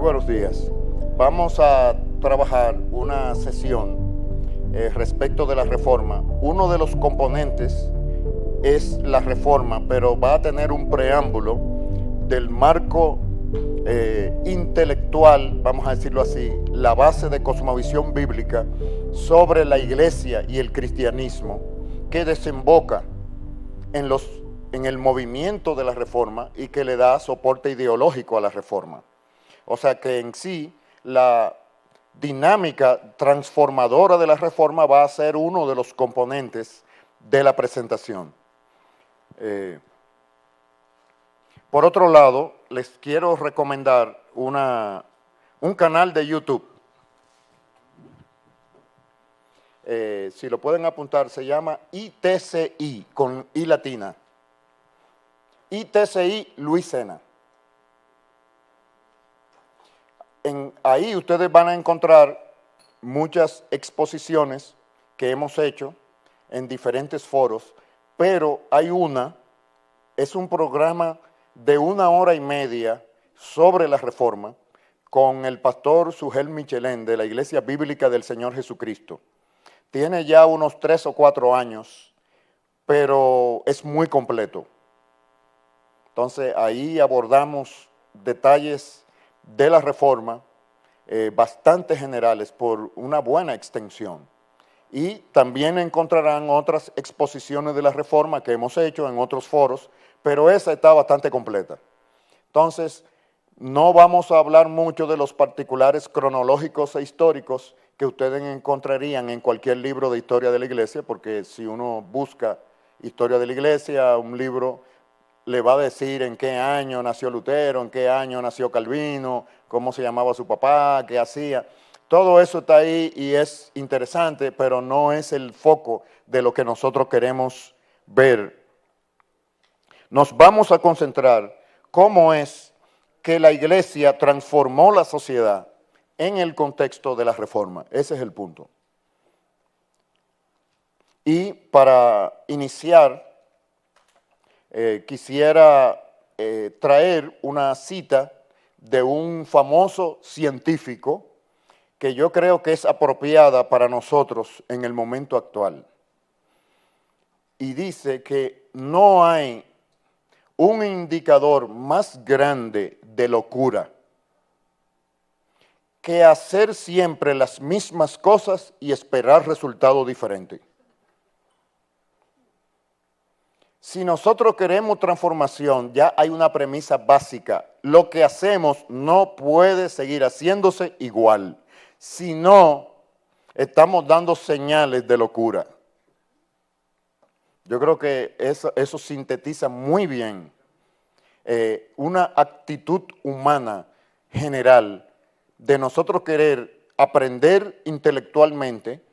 buenos días. Vamos a trabajar una sesión respecto de la reforma. Uno de los componentes es la reforma, pero va a tener un preámbulo del marco intelectual, vamos a decirlo así, la base de cosmovisión bíblica sobre la iglesia y el cristianismo que desemboca en el movimiento de la reforma y que le da soporte ideológico a la reforma. O sea que en sí la dinámica transformadora de la reforma va a ser uno de los componentes de la presentación. Por otro lado, les quiero recomendar un canal de YouTube. Si lo pueden apuntar, se llama ITCI, con I latina. ITCI Luis Sena. Ahí ustedes van a encontrar muchas exposiciones que hemos hecho en diferentes foros, pero hay es un programa de 1 hora y media sobre la reforma con el pastor Sugel Michelén de la Iglesia Bíblica del Señor Jesucristo. Tiene ya unos 3 o 4 años, pero es muy completo. Entonces ahí abordamos detalles de la reforma bastante generales por una buena extensión. Y también encontrarán otras exposiciones de la reforma que hemos hecho en otros foros, pero esa está bastante completa. Entonces, no vamos a hablar mucho de los particulares cronológicos e históricos que ustedes encontrarían en cualquier libro de historia de la iglesia, porque si uno busca historia de la iglesia, un libro le va a decir en qué año nació Lutero, en qué año nació Calvino, cómo se llamaba su papá, qué hacía. Todo eso está ahí y es interesante, pero no es el foco de lo que nosotros queremos ver. Nos vamos a concentrar cómo es que la iglesia transformó la sociedad en el contexto de la reforma. Ese es el punto. Y para iniciar, quisiera traer una cita de un famoso científico que yo creo que es apropiada para nosotros en el momento actual. Y dice que no hay un indicador más grande de locura que hacer siempre las mismas cosas y esperar resultados diferentes. Si nosotros queremos transformación, ya hay una premisa básica. Lo que hacemos no puede seguir haciéndose igual. Si no, estamos dando señales de locura. Yo creo que eso sintetiza muy bien una actitud humana general de nosotros querer aprender intelectualmente,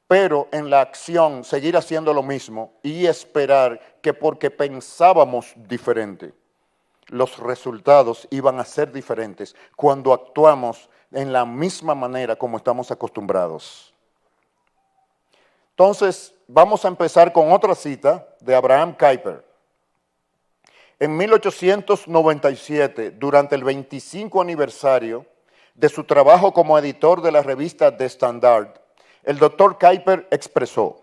pero en la acción seguir haciendo lo mismo y esperar que porque pensábamos diferente, los resultados iban a ser diferentes cuando actuamos en la misma manera como estamos acostumbrados. Entonces, vamos a empezar con otra cita de Abraham Kuyper. En 1897, durante el 25 aniversario de su trabajo como editor de la revista The Standard, el doctor Kuyper expresó: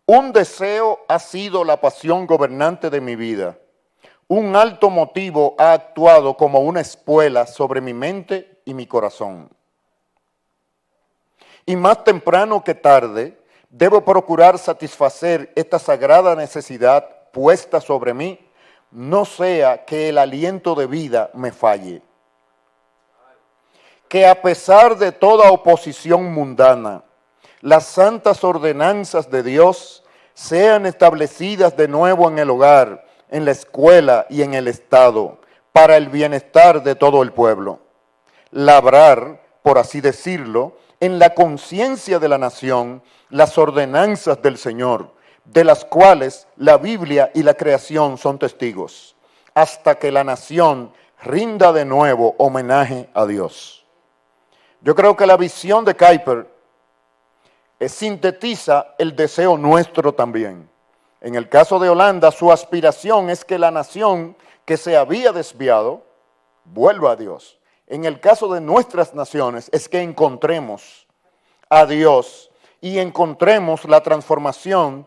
un deseo ha sido la pasión gobernante de mi vida. Un alto motivo ha actuado como una espuela sobre mi mente y mi corazón. Y más temprano que tarde, debo procurar satisfacer esta sagrada necesidad puesta sobre mí, no sea que el aliento de vida me falle. Que a pesar de toda oposición mundana, las santas ordenanzas de Dios sean establecidas de nuevo en el hogar, en la escuela y en el Estado, para el bienestar de todo el pueblo. Labrar, por así decirlo, en la conciencia de la nación, las ordenanzas del Señor, de las cuales la Biblia y la creación son testigos, hasta que la nación rinda de nuevo homenaje a Dios. Yo creo que la visión de Kuyper sintetiza el deseo nuestro también. En el caso de Holanda, su aspiración es que la nación que se había desviado vuelva a Dios. en el caso de nuestras naciones, es que encontremos a Dios y encontremos la transformación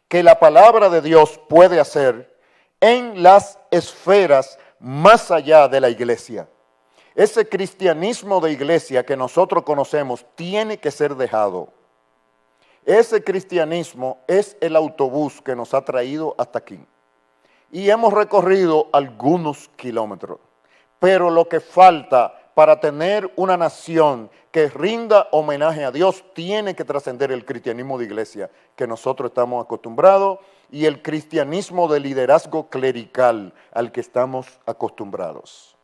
que la palabra de Dios puede hacer en las esferas más allá de la iglesia. Ese cristianismo de iglesia que nosotros conocemos tiene que ser dejado. Ese cristianismo es el autobús que nos ha traído hasta aquí. Y hemos recorrido algunos kilómetros. Pero lo que falta para tener una nación que rinda homenaje a Dios tiene que trascender el cristianismo de iglesia que nosotros estamos acostumbrados y el cristianismo de liderazgo clerical al que estamos acostumbrados.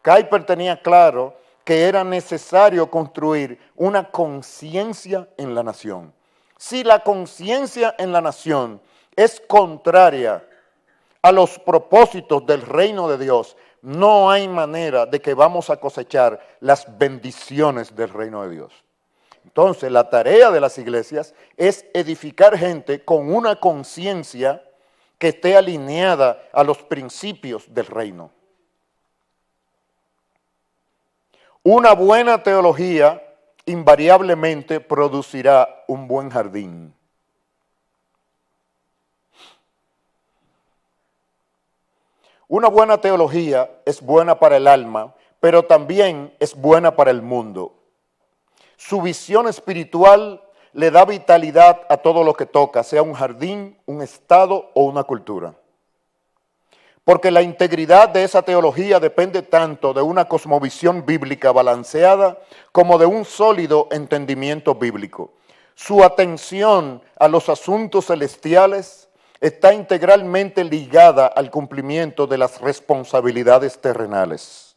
Kuyper tenía claro que era necesario construir una conciencia en la nación. Si la conciencia en la nación es contraria a los propósitos del reino de Dios, no hay manera de que vamos a cosechar las bendiciones del reino de Dios. Entonces, la tarea de las iglesias es edificar gente con una conciencia que esté alineada a los principios del reino. Una buena teología invariablemente producirá un buen jardín. Una buena teología es buena para el alma, pero también es buena para el mundo. Su visión espiritual le da vitalidad a todo lo que toca, sea un jardín, un estado o una cultura. Porque la integridad de esa teología depende tanto de una cosmovisión bíblica balanceada como de un sólido entendimiento bíblico. Su atención a los asuntos celestiales está integralmente ligada al cumplimiento de las responsabilidades terrenales.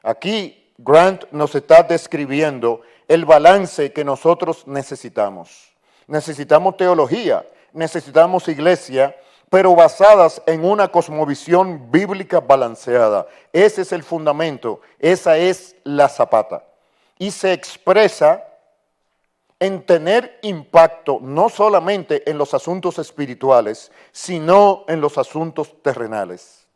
Aquí Grant nos está describiendo el balance que nosotros necesitamos. Necesitamos teología, necesitamos iglesia, pero basadas en una cosmovisión bíblica balanceada. Ese es el fundamento, esa es la zapata. Y se expresa en tener impacto no solamente en los asuntos espirituales, sino en los asuntos terrenales.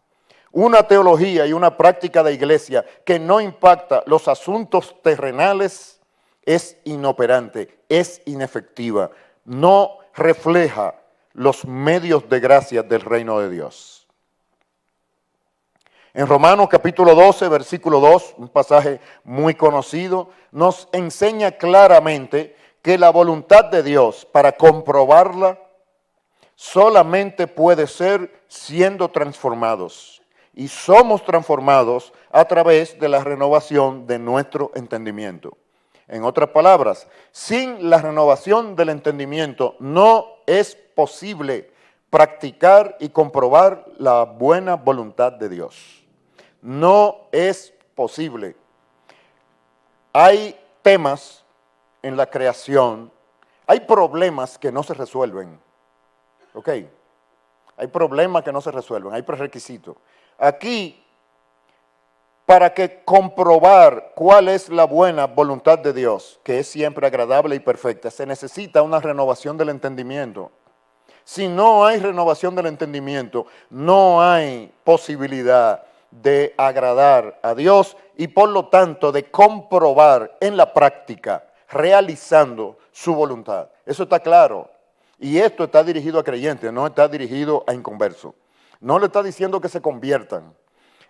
Una teología y una práctica de iglesia que no impacta los asuntos terrenales es inoperante, es inefectiva, no refleja los medios de gracia del reino de Dios. En Romanos capítulo 12, versículo 2, un pasaje muy conocido, nos enseña claramente que la voluntad de Dios para comprobarla solamente puede ser siendo transformados. Y somos transformados a través de la renovación de nuestro entendimiento. En otras palabras, sin la renovación del entendimiento no es posible practicar y comprobar la buena voluntad de Dios. No es posible. Hay temas en la creación, hay problemas que no se resuelven. ¿Ok? Hay problemas que no se resuelven, hay prerequisitos. Aquí, para que comprobar cuál es la buena voluntad de Dios, que es siempre agradable y perfecta, se necesita una renovación del entendimiento. Si no hay renovación del entendimiento, no hay posibilidad de agradar a Dios y por lo tanto de comprobar en la práctica, realizando su voluntad. Eso está claro. Y esto está dirigido a creyentes, no está dirigido a inconversos. No le está diciendo que se conviertan.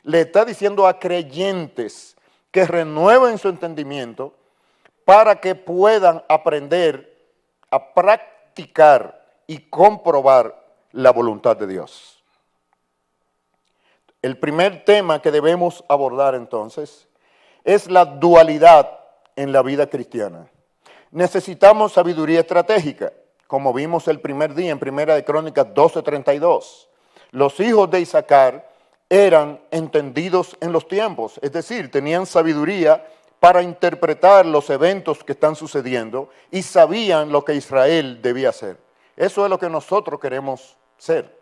Le está diciendo a creyentes que renueven su entendimiento para que puedan aprender a practicar y comprobar la voluntad de Dios. El primer tema que debemos abordar entonces es la dualidad en la vida cristiana. Necesitamos sabiduría estratégica, como vimos el primer día en Primera de Crónicas 12:32. Los hijos de Isaacar eran entendidos en los tiempos, es decir, tenían sabiduría para interpretar los eventos que están sucediendo y sabían lo que Israel debía hacer. Eso es lo que nosotros queremos ser.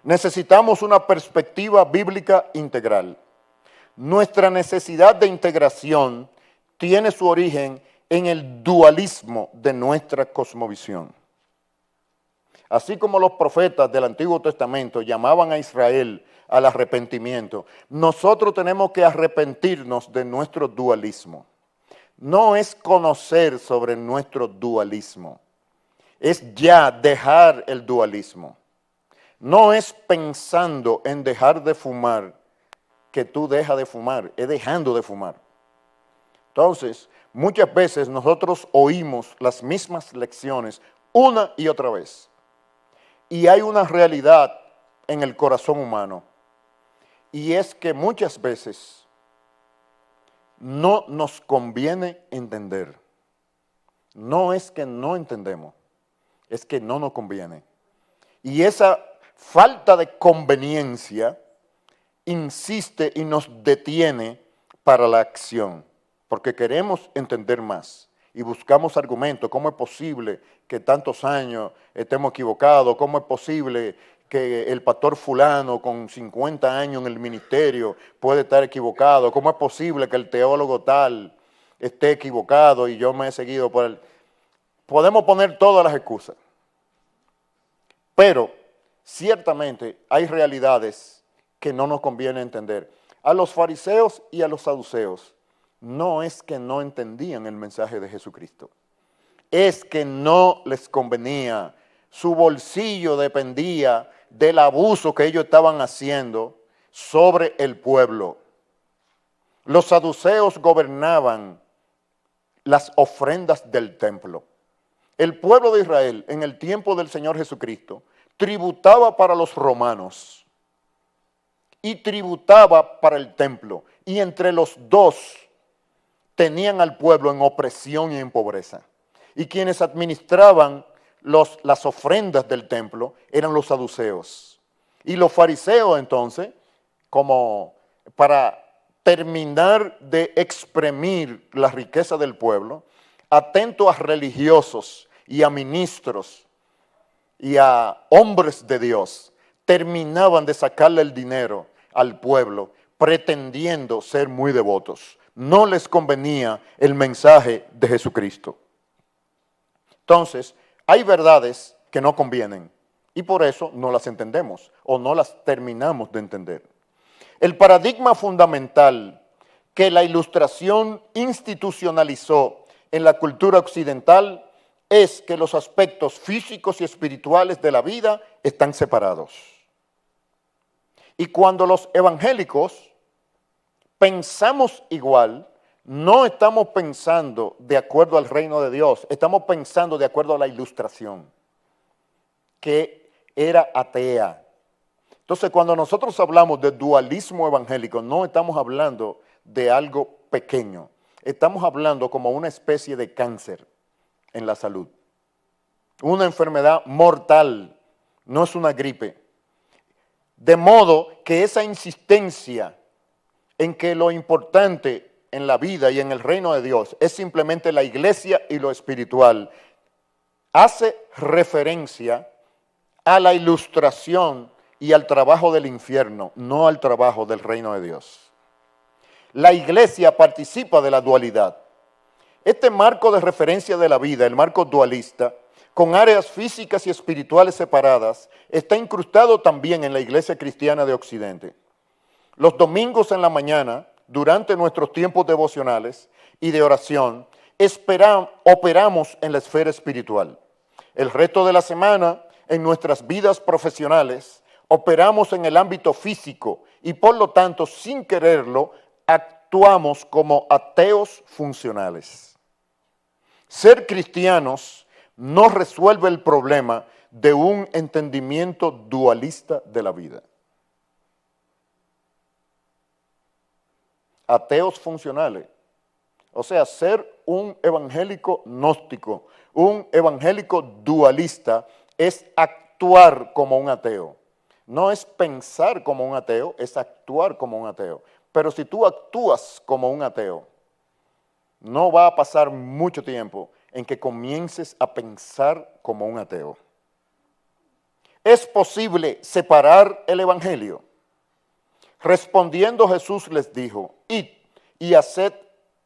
Necesitamos una perspectiva bíblica integral. Nuestra necesidad de integración tiene su origen en el dualismo de nuestra cosmovisión. Así como los profetas del Antiguo Testamento llamaban a Israel al arrepentimiento. Nosotros tenemos que arrepentirnos de nuestro dualismo. No es conocer sobre nuestro dualismo, es ya dejar el dualismo. No es pensando en dejar de fumar que tú dejas de fumar, es dejando de fumar. Entonces, muchas veces nosotros oímos las mismas lecciones una y otra vez. Y hay una realidad en el corazón humano, y es que muchas veces no nos conviene entender. No es que no entendemos, es que no nos conviene. Y esa falta de conveniencia insiste y nos detiene para la acción, porque queremos entender más y buscamos argumentos. ¿Cómo es posible que tantos años estemos equivocados? ¿Cómo es posible que el pastor fulano con 50 años en el ministerio puede estar equivocado? ¿Cómo es posible que el teólogo tal esté equivocado y yo me he seguido por él? Podemos poner todas las excusas, pero ciertamente hay realidades que no nos conviene entender. A los fariseos y a los saduceos no es que no entendían el mensaje de Jesucristo, es que no les convenía. Su bolsillo dependía del abuso que ellos estaban haciendo sobre el pueblo. Los saduceos gobernaban las ofrendas del templo. El pueblo de Israel en el tiempo del Señor Jesucristo tributaba para los romanos y tributaba para el templo, y entre los dos tenían al pueblo en opresión y en pobreza. Y quienes administraban las ofrendas del templo eran los saduceos. Y los fariseos entonces, como para terminar de exprimir la riqueza del pueblo, atento a religiosos y a ministros y a hombres de Dios, terminaban de sacarle el dinero al pueblo pretendiendo ser muy devotos. No les convenía el mensaje de Jesucristo. Entonces, hay verdades que no convienen y por eso no las entendemos o no las terminamos de entender. El paradigma fundamental que la Ilustración institucionalizó en la cultura occidental es que los aspectos físicos y espirituales de la vida están separados. Y cuando los evangélicos pensamos igual, no estamos pensando de acuerdo al reino de Dios, estamos pensando de acuerdo a la Ilustración, que era atea. Entonces, cuando nosotros hablamos de dualismo evangélico, no estamos hablando de algo pequeño, estamos hablando como una especie de cáncer en la salud. Una enfermedad mortal, no es una gripe. De modo que esa insistencia en que lo importante en la vida y en el reino de Dios es simplemente la iglesia y lo espiritual, hace referencia a la Ilustración y al trabajo del infierno, no al trabajo del reino de Dios. La iglesia participa de la dualidad. Este marco de referencia de la vida, el marco dualista, con áreas físicas y espirituales separadas, está incrustado también en la iglesia cristiana de Occidente. Los domingos en la mañana, durante nuestros tiempos devocionales y de oración, operamos en la esfera espiritual. El resto de la semana, en nuestras vidas profesionales, operamos en el ámbito físico y por lo tanto, sin quererlo, actuamos como ateos funcionales. Ser cristianos no resuelve el problema de un entendimiento dualista de la vida. Ateos funcionales, o sea, ser un evangélico gnóstico, un evangélico dualista es actuar como un ateo. No es pensar como un ateo, es actuar como un ateo. Pero si tú actúas como un ateo, no va a pasar mucho tiempo en que comiences a pensar como un ateo. ¿Es posible separar el evangelio? Respondiendo Jesús les dijo, id y haced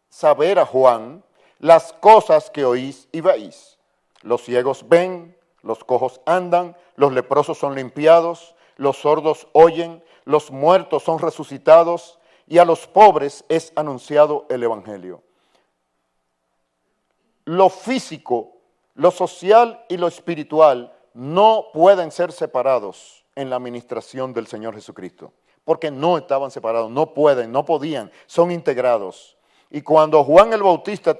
saber a Juan las cosas que oís y veis. Los ciegos ven, los cojos andan, los leprosos son limpiados, los sordos oyen, los muertos son resucitados y a los pobres es anunciado el Evangelio. Lo físico, lo social y lo espiritual no pueden ser separados en la administración del Señor Jesucristo, porque no estaban separados, no pueden, no podían, son integrados. Y cuando Juan el Bautista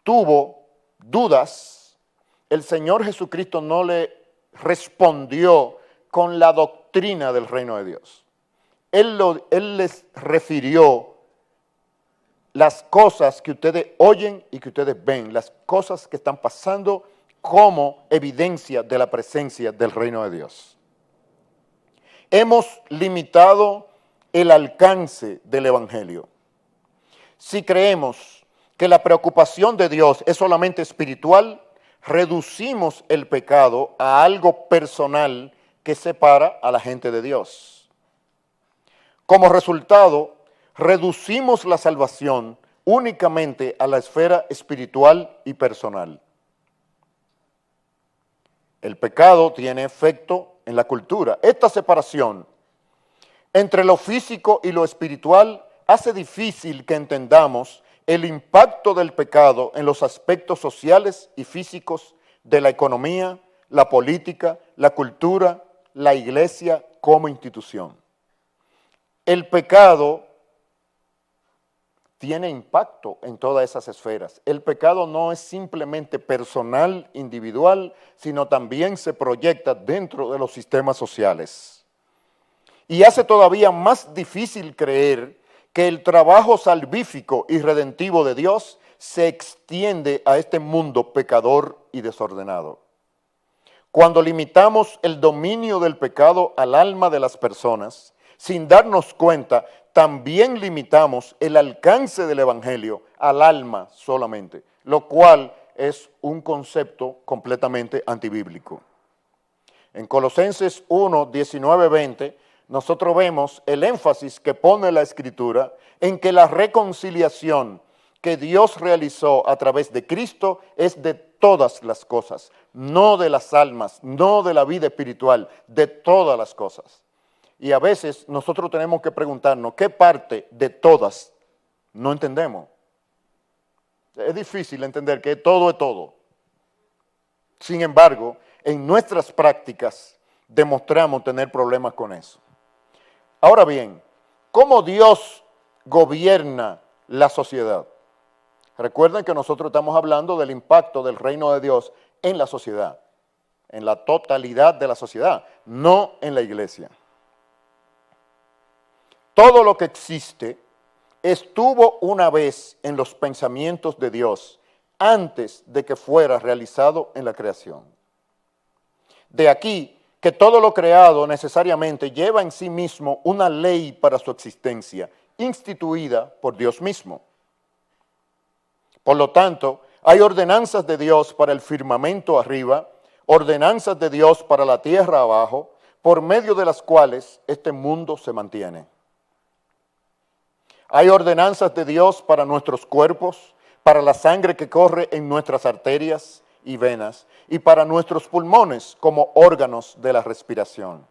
tuvo dudas, el Señor Jesucristo no le respondió con la doctrina del reino de Dios. Él les refirió las cosas que ustedes oyen y que ustedes ven, las cosas que están pasando como evidencia de la presencia del reino de Dios. Hemos limitado el alcance del Evangelio. Si creemos que la preocupación de Dios es solamente espiritual, reducimos el pecado a algo personal que separa a la gente de Dios. Como resultado, reducimos la salvación únicamente a la esfera espiritual y personal. El pecado tiene efecto en la cultura. Esta separación entre lo físico y lo espiritual hace difícil que entendamos el impacto del pecado en los aspectos sociales y físicos de la economía, la política, la cultura, la iglesia como institución. El pecado tiene impacto en todas esas esferas. El pecado no es simplemente personal, individual, sino también se proyecta dentro de los sistemas sociales. Y hace todavía más difícil creer que el trabajo salvífico y redentivo de Dios se extiende a este mundo pecador y desordenado. Cuando limitamos el dominio del pecado al alma de las personas, sin darnos cuenta, también limitamos el alcance del Evangelio al alma solamente, lo cual es un concepto completamente antibíblico. En Colosenses 1, 19, 20, nosotros vemos el énfasis que pone la Escritura en que la reconciliación que Dios realizó a través de Cristo es de todas las cosas, no de las almas, no de la vida espiritual, de todas las cosas. Y a veces nosotros tenemos que preguntarnos qué parte de todas no entendemos. Es difícil entender que todo es todo. Sin embargo, en nuestras prácticas demostramos tener problemas con eso. Ahora bien, ¿cómo Dios gobierna la sociedad? Recuerden que nosotros estamos hablando del impacto del reino de Dios en la sociedad, en la totalidad de la sociedad, no en la iglesia. Todo lo que existe estuvo una vez en los pensamientos de Dios antes de que fuera realizado en la creación. De aquí que todo lo creado necesariamente lleva en sí mismo una ley para su existencia, instituida por Dios mismo. Por lo tanto, hay ordenanzas de Dios para el firmamento arriba, ordenanzas de Dios para la tierra abajo, por medio de las cuales este mundo se mantiene. Hay ordenanzas de Dios para nuestros cuerpos, para la sangre que corre en nuestras arterias y venas, y para nuestros pulmones como órganos de la respiración.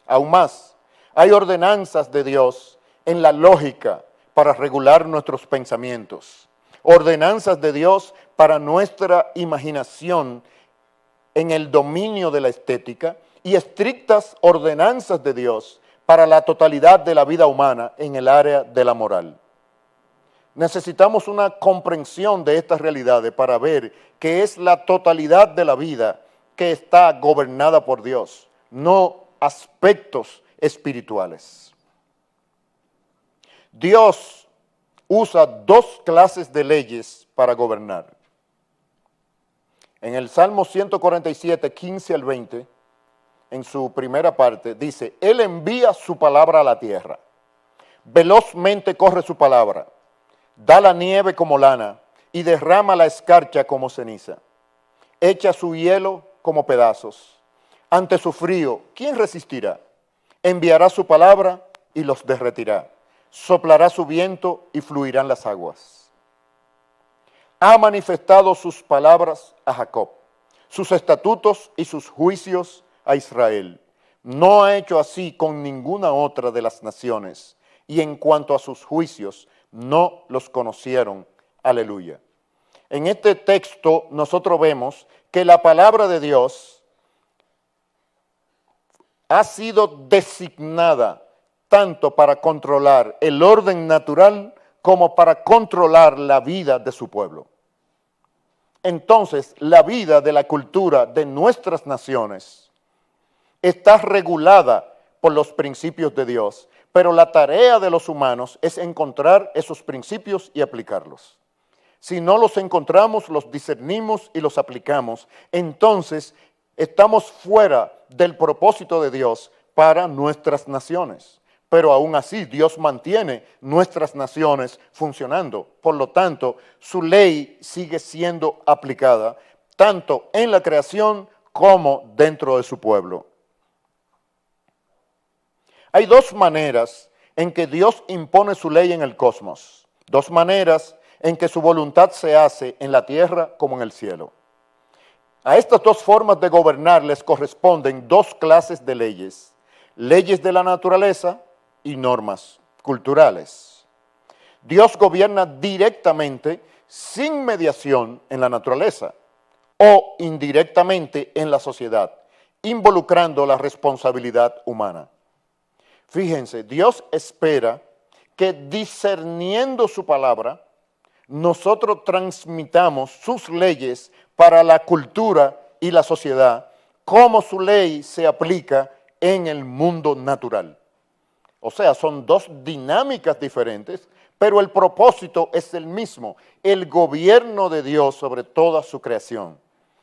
Aún más, hay ordenanzas de Dios en la lógica para regular nuestros pensamientos, ordenanzas de Dios para nuestra imaginación en el dominio de la estética y estrictas ordenanzas de Dios para la totalidad de la vida humana en el área de la moral. Necesitamos una comprensión de estas realidades para ver que es la totalidad de la vida que está gobernada por Dios, no aspectos espirituales. Dios usa dos clases de leyes para gobernar. En el Salmo 147, 15 al 20, en su primera parte, dice, Él envía su palabra a la tierra, velozmente corre su palabra, da la nieve como lana y derrama la escarcha como ceniza. Echa su hielo como pedazos. Ante su frío, ¿quién resistirá? Enviará su palabra y los derretirá. Soplará su viento y fluirán las aguas. Ha manifestado sus palabras a Jacob, sus estatutos y sus juicios a Israel. No ha hecho así con ninguna otra de las naciones, y en cuanto a sus juicios, no los conocieron. Aleluya. En este texto nosotros vemos que la palabra de Dios ha sido designada tanto para controlar el orden natural como para controlar la vida de su pueblo. Entonces, la vida de la cultura de nuestras naciones está regulada por los principios de Dios, pero la tarea de los humanos es encontrar esos principios y aplicarlos. Si no los encontramos, los discernimos y los aplicamos, entonces estamos fuera del propósito de Dios para nuestras naciones. Pero aún así, Dios mantiene nuestras naciones funcionando. Por lo tanto, su ley sigue siendo aplicada, tanto en la creación como dentro de su pueblo. Hay dos maneras en que Dios impone su ley en el cosmos. Dos maneras en que su voluntad se hace en la tierra como en el cielo. A estas dos formas de gobernar les corresponden dos clases de leyes: leyes de la naturaleza y normas culturales. Dios gobierna directamente, sin mediación, en la naturaleza o indirectamente en la sociedad, involucrando la responsabilidad humana. Fíjense, Dios espera que discerniendo su palabra, nosotros transmitamos sus leyes para la cultura y la sociedad, como su ley se aplica en el mundo natural. O sea, son dos dinámicas diferentes, pero el propósito es el mismo: el gobierno de Dios sobre toda su creación,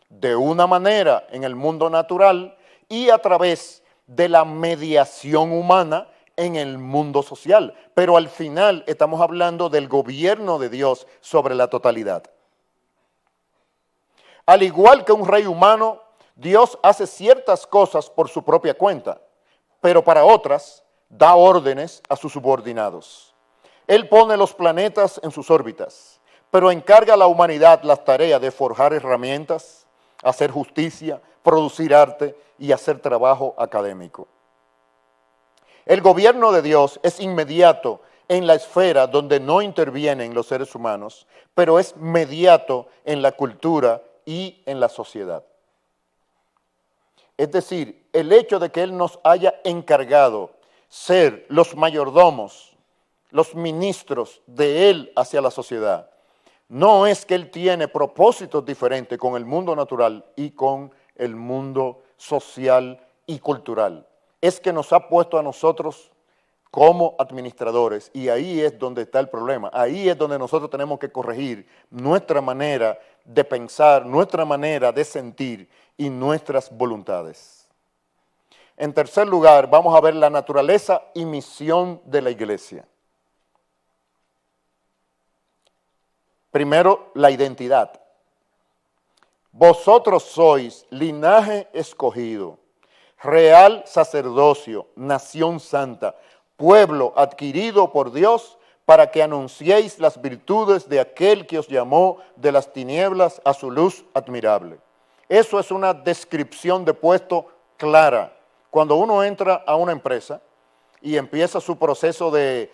de una manera en el mundo natural y a través de la mediación humana en el mundo social. Pero al final estamos hablando del gobierno de Dios sobre la totalidad. Al igual que un rey humano, Dios hace ciertas cosas por su propia cuenta, pero para otras da órdenes a sus subordinados. Él pone los planetas en sus órbitas, pero encarga a la humanidad las tareas de forjar herramientas, hacer justicia, producir arte y hacer trabajo académico. El gobierno de Dios es inmediato en la esfera donde no intervienen los seres humanos, pero es mediato en la cultura y en la sociedad. Es decir, el hecho de que Él nos haya encargado ser los mayordomos, los ministros de Él hacia la sociedad, no es que Él tiene propósitos diferentes con el mundo natural y con el mundo social y cultural. Es que nos ha puesto a nosotros como administradores, y ahí es donde está el problema. Ahí es donde nosotros tenemos que corregir nuestra manera de pensar, nuestra manera de sentir y nuestras voluntades. En tercer lugar, vamos a ver la naturaleza y misión de la iglesia. Primero, la identidad. Vosotros sois linaje escogido, real sacerdocio, nación santa, pueblo adquirido por Dios, para que anunciéis las virtudes de aquel que os llamó de las tinieblas a su luz admirable. Eso es una descripción de puesto clara. Cuando uno entra a una empresa y empieza su proceso de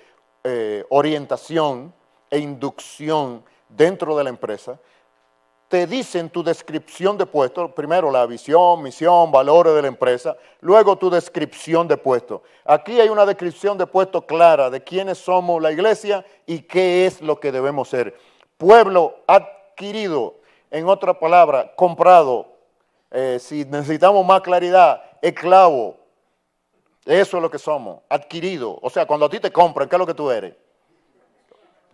orientación e inducción dentro de la empresa, te dicen tu descripción de puesto, primero la visión, misión, valores de la empresa, luego tu descripción de puesto. Aquí hay una descripción de puesto clara de quiénes somos la iglesia y qué es lo que debemos ser. Pueblo adquirido, en otra palabra, comprado, si necesitamos más claridad, esclavo. Eso es lo que somos, adquirido. O sea, cuando a ti te compran, ¿qué es lo que tú eres?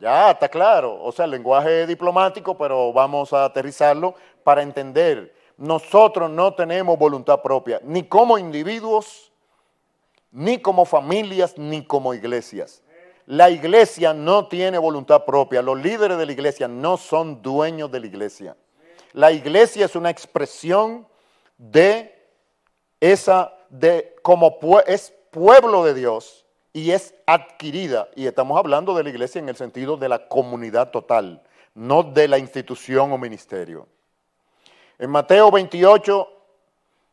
Ya, está claro. O sea, el lenguaje diplomático, pero vamos a aterrizarlo para entender. Nosotros no tenemos voluntad propia, ni como individuos, ni como familias, ni como iglesias. La iglesia no tiene voluntad propia. Los líderes de la iglesia no son dueños de la iglesia. La iglesia es una expresión de esa, es pueblo de Dios y es adquirida. Y estamos hablando de la iglesia en el sentido de la comunidad total, no de la institución o ministerio. En Mateo 28,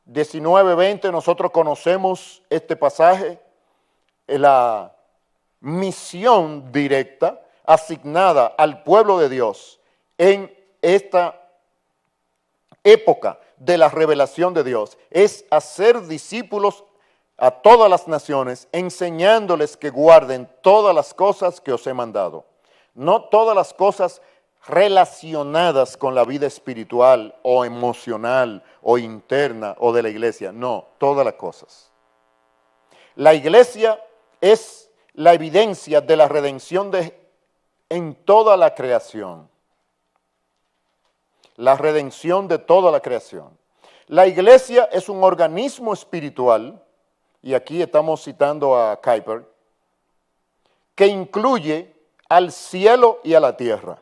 19:20 nosotros conocemos este pasaje, la misión directa asignada al pueblo de Dios en esta época de la revelación de Dios es hacer discípulos a todas las naciones, enseñándoles que guarden todas las cosas que os he mandado. No todas las cosas relacionadas con la vida espiritual o emocional o interna o de la iglesia, no, todas las cosas. La iglesia es la evidencia de la redención en toda la creación. La redención de toda la creación. La iglesia es un organismo espiritual, y aquí estamos citando a Kuyper, que incluye al cielo y a la tierra,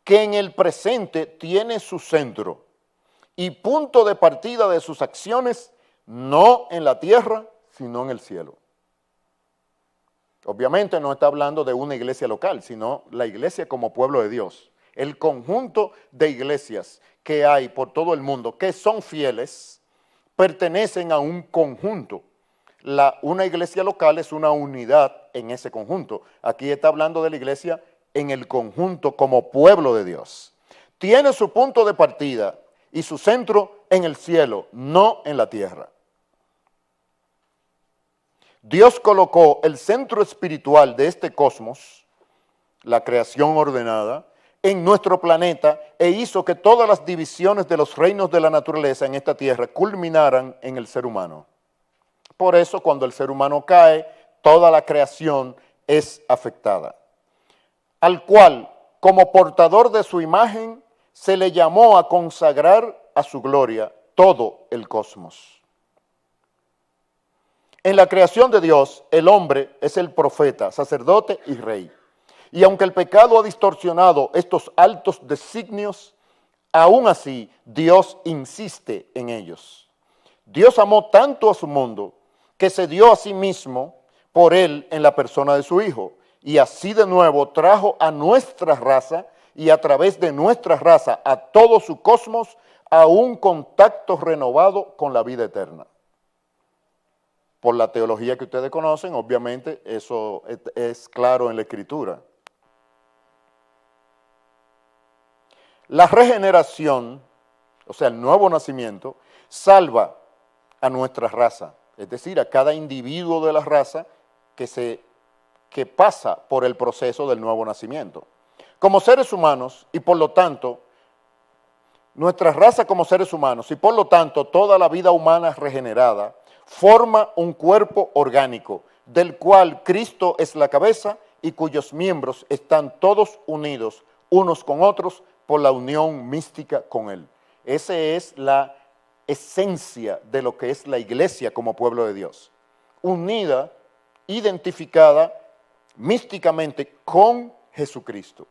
que en el presente tiene su centro y punto de partida de sus acciones no en la tierra, sino en el cielo. Obviamente no está hablando de una iglesia local, sino la iglesia como pueblo de Dios. El conjunto de iglesias que hay por todo el mundo que son fieles pertenecen a un conjunto. Una iglesia local es una unidad en ese conjunto. Aquí está hablando de la iglesia en el conjunto como pueblo de Dios. Tiene su punto de partida y su centro en el cielo, no en la tierra. Dios colocó el centro espiritual de este cosmos, la creación ordenada, en nuestro planeta e hizo que todas las divisiones de los reinos de la naturaleza en esta tierra culminaran en el ser humano. Por eso, cuando el ser humano cae, toda la creación es afectada. Al cual, como portador de su imagen, se le llamó a consagrar a su gloria todo el cosmos. En la creación de Dios, el hombre es el profeta, sacerdote y rey. Y aunque el pecado ha distorsionado estos altos designios, aún así Dios insiste en ellos. Dios amó tanto a su mundo que se dio a sí mismo por él en la persona de su Hijo. Y así de nuevo trajo a nuestra raza y a través de nuestra raza a todo su cosmos a un contacto renovado con la vida eterna. Por la teología que ustedes conocen, obviamente eso es claro en la Escritura. La regeneración, o sea, el nuevo nacimiento, salva a nuestra raza, es decir, a cada individuo de la raza que pasa por el proceso del nuevo nacimiento. Como seres humanos, y por lo tanto, nuestra raza como seres humanos, y por lo tanto, toda la vida humana regenerada, forma un cuerpo orgánico, del cual Cristo es la cabeza y cuyos miembros están todos unidos unos con otros por la unión mística con Él. Esa es la esencia de lo que es la iglesia como pueblo de Dios. Unida, identificada místicamente con Jesucristo.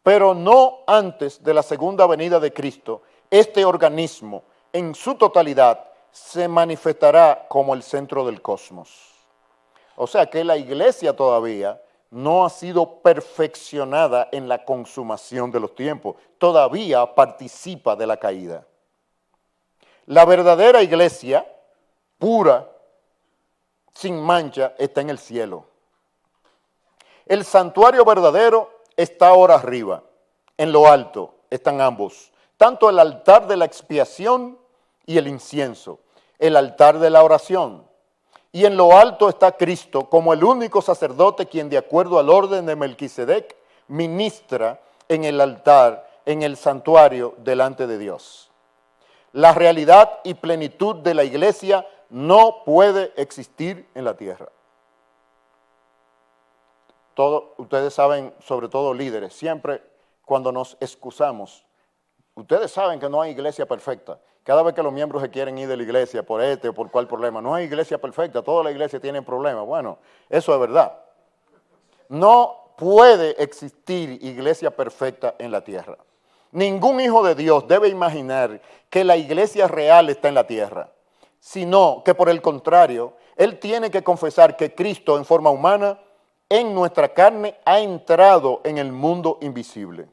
Pero no antes de la segunda venida de Cristo, este organismo en su totalidad se manifestará como el centro del cosmos. O sea que la iglesia todavía no ha sido perfeccionada en la consumación de los tiempos, todavía participa de la caída. La verdadera iglesia, pura, sin mancha, está en el cielo. El santuario verdadero está ahora arriba, en lo alto están ambos, tanto el altar de la expiación y el incienso, el altar de la oración. Y en lo alto está Cristo como el único sacerdote quien de acuerdo al orden de Melquisedec ministra en el altar, en el santuario delante de Dios. La realidad y plenitud de la iglesia no puede existir en la tierra. Ustedes saben, sobre todo líderes, siempre cuando nos excusamos, ustedes saben que no hay iglesia perfecta. Cada vez que los miembros se quieren ir de la iglesia por este o por cuál problema, no hay iglesia perfecta, toda la iglesia tiene problemas. Bueno, eso es verdad. No puede existir iglesia perfecta en la tierra. Ningún hijo de Dios debe imaginar que la iglesia real está en la tierra, sino que por el contrario, él tiene que confesar que Cristo en forma humana, en nuestra carne, ha entrado en el mundo invisible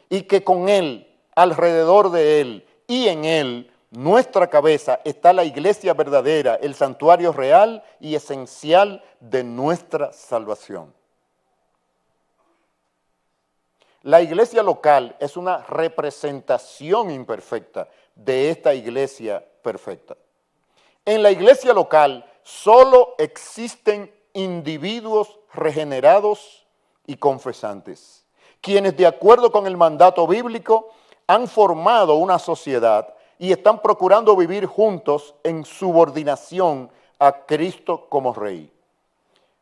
y que con él, alrededor de él y en él, nuestra cabeza está la iglesia verdadera, el santuario real y esencial de nuestra salvación. La iglesia local es una representación imperfecta de esta iglesia perfecta. En la iglesia local solo existen individuos regenerados y confesantes, quienes de acuerdo con el mandato bíblico han formado una sociedad y están procurando vivir juntos en subordinación a Cristo como Rey.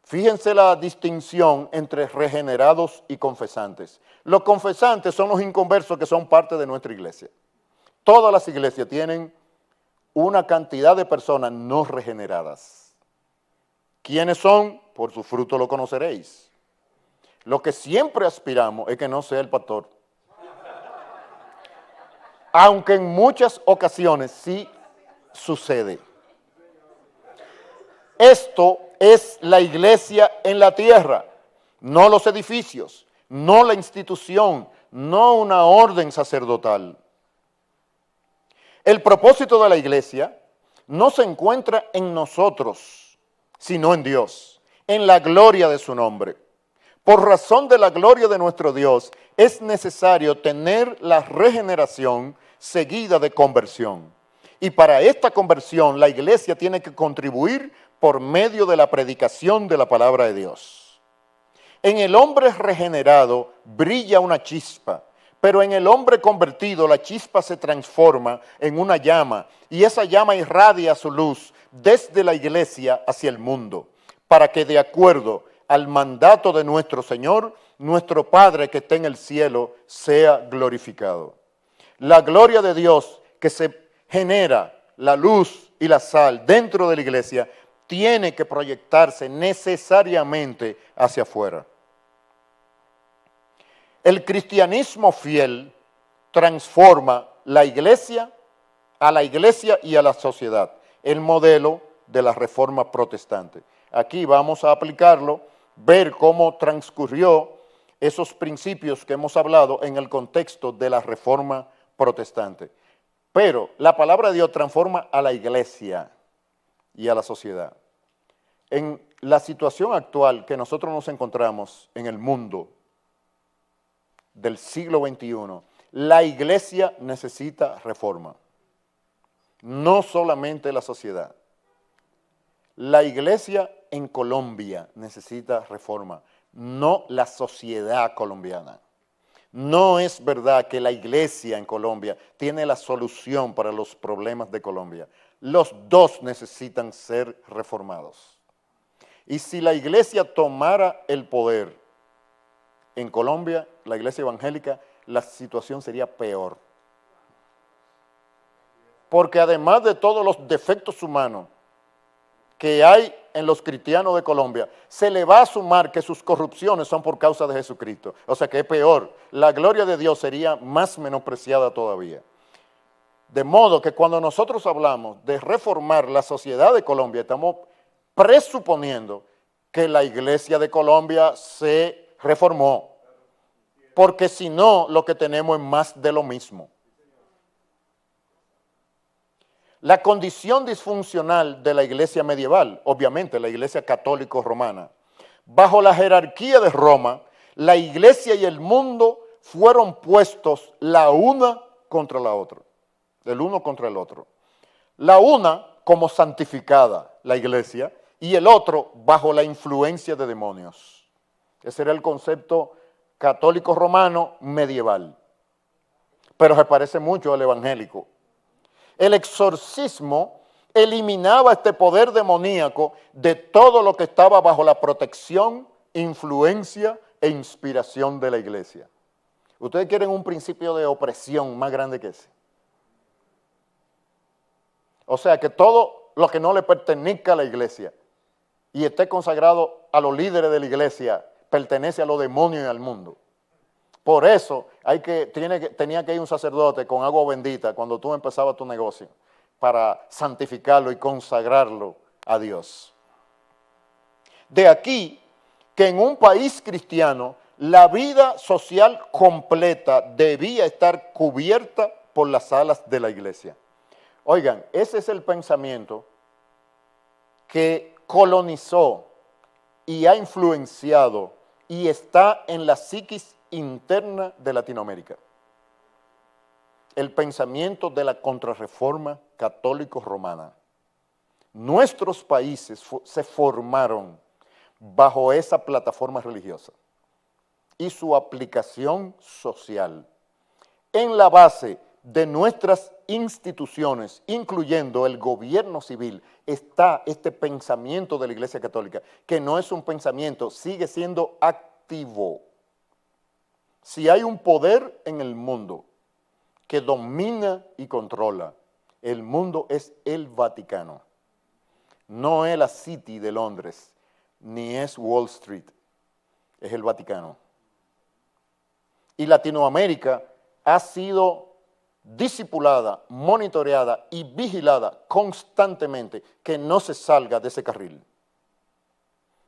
Fíjense la distinción entre regenerados y confesantes. Los confesantes son los inconversos que son parte de nuestra iglesia. Todas las iglesias tienen una cantidad de personas no regeneradas. ¿Quiénes son? Por su fruto lo conoceréis. Lo que siempre aspiramos es que no sea el pastor. Aunque en muchas ocasiones sí sucede. Esto es la iglesia en la tierra, no los edificios, no la institución, no una orden sacerdotal. El propósito de la iglesia no se encuentra en nosotros, sino en Dios, en la gloria de su nombre. Por razón de la gloria de nuestro Dios, es necesario tener la regeneración seguida de conversión. Y para esta conversión, la iglesia tiene que contribuir por medio de la predicación de la palabra de Dios. En el hombre regenerado brilla una chispa, pero en el hombre convertido la chispa se transforma en una llama y esa llama irradia su luz desde la iglesia hacia el mundo, para que de acuerdo al mandato de nuestro Señor, nuestro Padre que está en el cielo, sea glorificado. La gloria de Dios que se genera, la luz y la sal dentro de la iglesia, tiene que proyectarse necesariamente hacia afuera. El cristianismo fiel transforma la iglesia, a la iglesia y a la sociedad, el modelo de la reforma protestante. Aquí vamos a aplicarlo, ver cómo transcurrió esos principios que hemos hablado en el contexto de la reforma protestante. Pero la palabra de Dios transforma a la iglesia y a la sociedad. En la situación actual que nosotros nos encontramos en el mundo del siglo XXI, la iglesia necesita reforma. No solamente la sociedad. La iglesia en Colombia necesita reforma, no la sociedad colombiana. No es verdad que la iglesia en Colombia tiene la solución para los problemas de Colombia. Los dos necesitan ser reformados. Y si la iglesia tomara el poder en Colombia, la iglesia evangélica, la situación sería peor. Porque además de todos los defectos humanos que hay en los cristianos de Colombia, se le va a sumar que sus corrupciones son por causa de Jesucristo. O sea que es peor. La gloria de Dios sería más menospreciada todavía. De modo que cuando nosotros hablamos de reformar la sociedad de Colombia, estamos presuponiendo que la iglesia de Colombia se reformó. Porque si no, lo que tenemos es más de lo mismo. La condición disfuncional de la iglesia medieval, obviamente la iglesia católico-romana, bajo la jerarquía de Roma, la iglesia y el mundo fueron puestos la una contra la otra, el uno contra el otro. La una como santificada, la iglesia, y el otro bajo la influencia de demonios. Ese era el concepto católico-romano medieval, pero se parece mucho al evangélico. El exorcismo eliminaba este poder demoníaco de todo lo que estaba bajo la protección, influencia e inspiración de la iglesia. ¿Ustedes quieren un principio de opresión más grande que ese? O sea, que todo lo que no le pertenezca a la iglesia y esté consagrado a los líderes de la iglesia pertenece a los demonios y al mundo. Por eso tenía que ir un sacerdote con agua bendita cuando tú empezabas tu negocio para santificarlo y consagrarlo a Dios. De aquí que en un país cristiano la vida social completa debía estar cubierta por las alas de la iglesia. Oigan, ese es el pensamiento que colonizó y ha influenciado y está en la psiquis interna de Latinoamérica. El pensamiento de la contrarreforma católico-romana. Nuestros países se formaron bajo esa plataforma religiosa y su aplicación social. En la base de nuestras instituciones, incluyendo el gobierno civil, está este pensamiento de la Iglesia Católica, que no es un pensamiento, sigue siendo activo. Si hay un poder en el mundo que domina y controla, el mundo es el Vaticano. No es la City de Londres, ni es Wall Street, es el Vaticano. Y Latinoamérica ha sido discipulada, monitoreada y vigilada constantemente que no se salga de ese carril.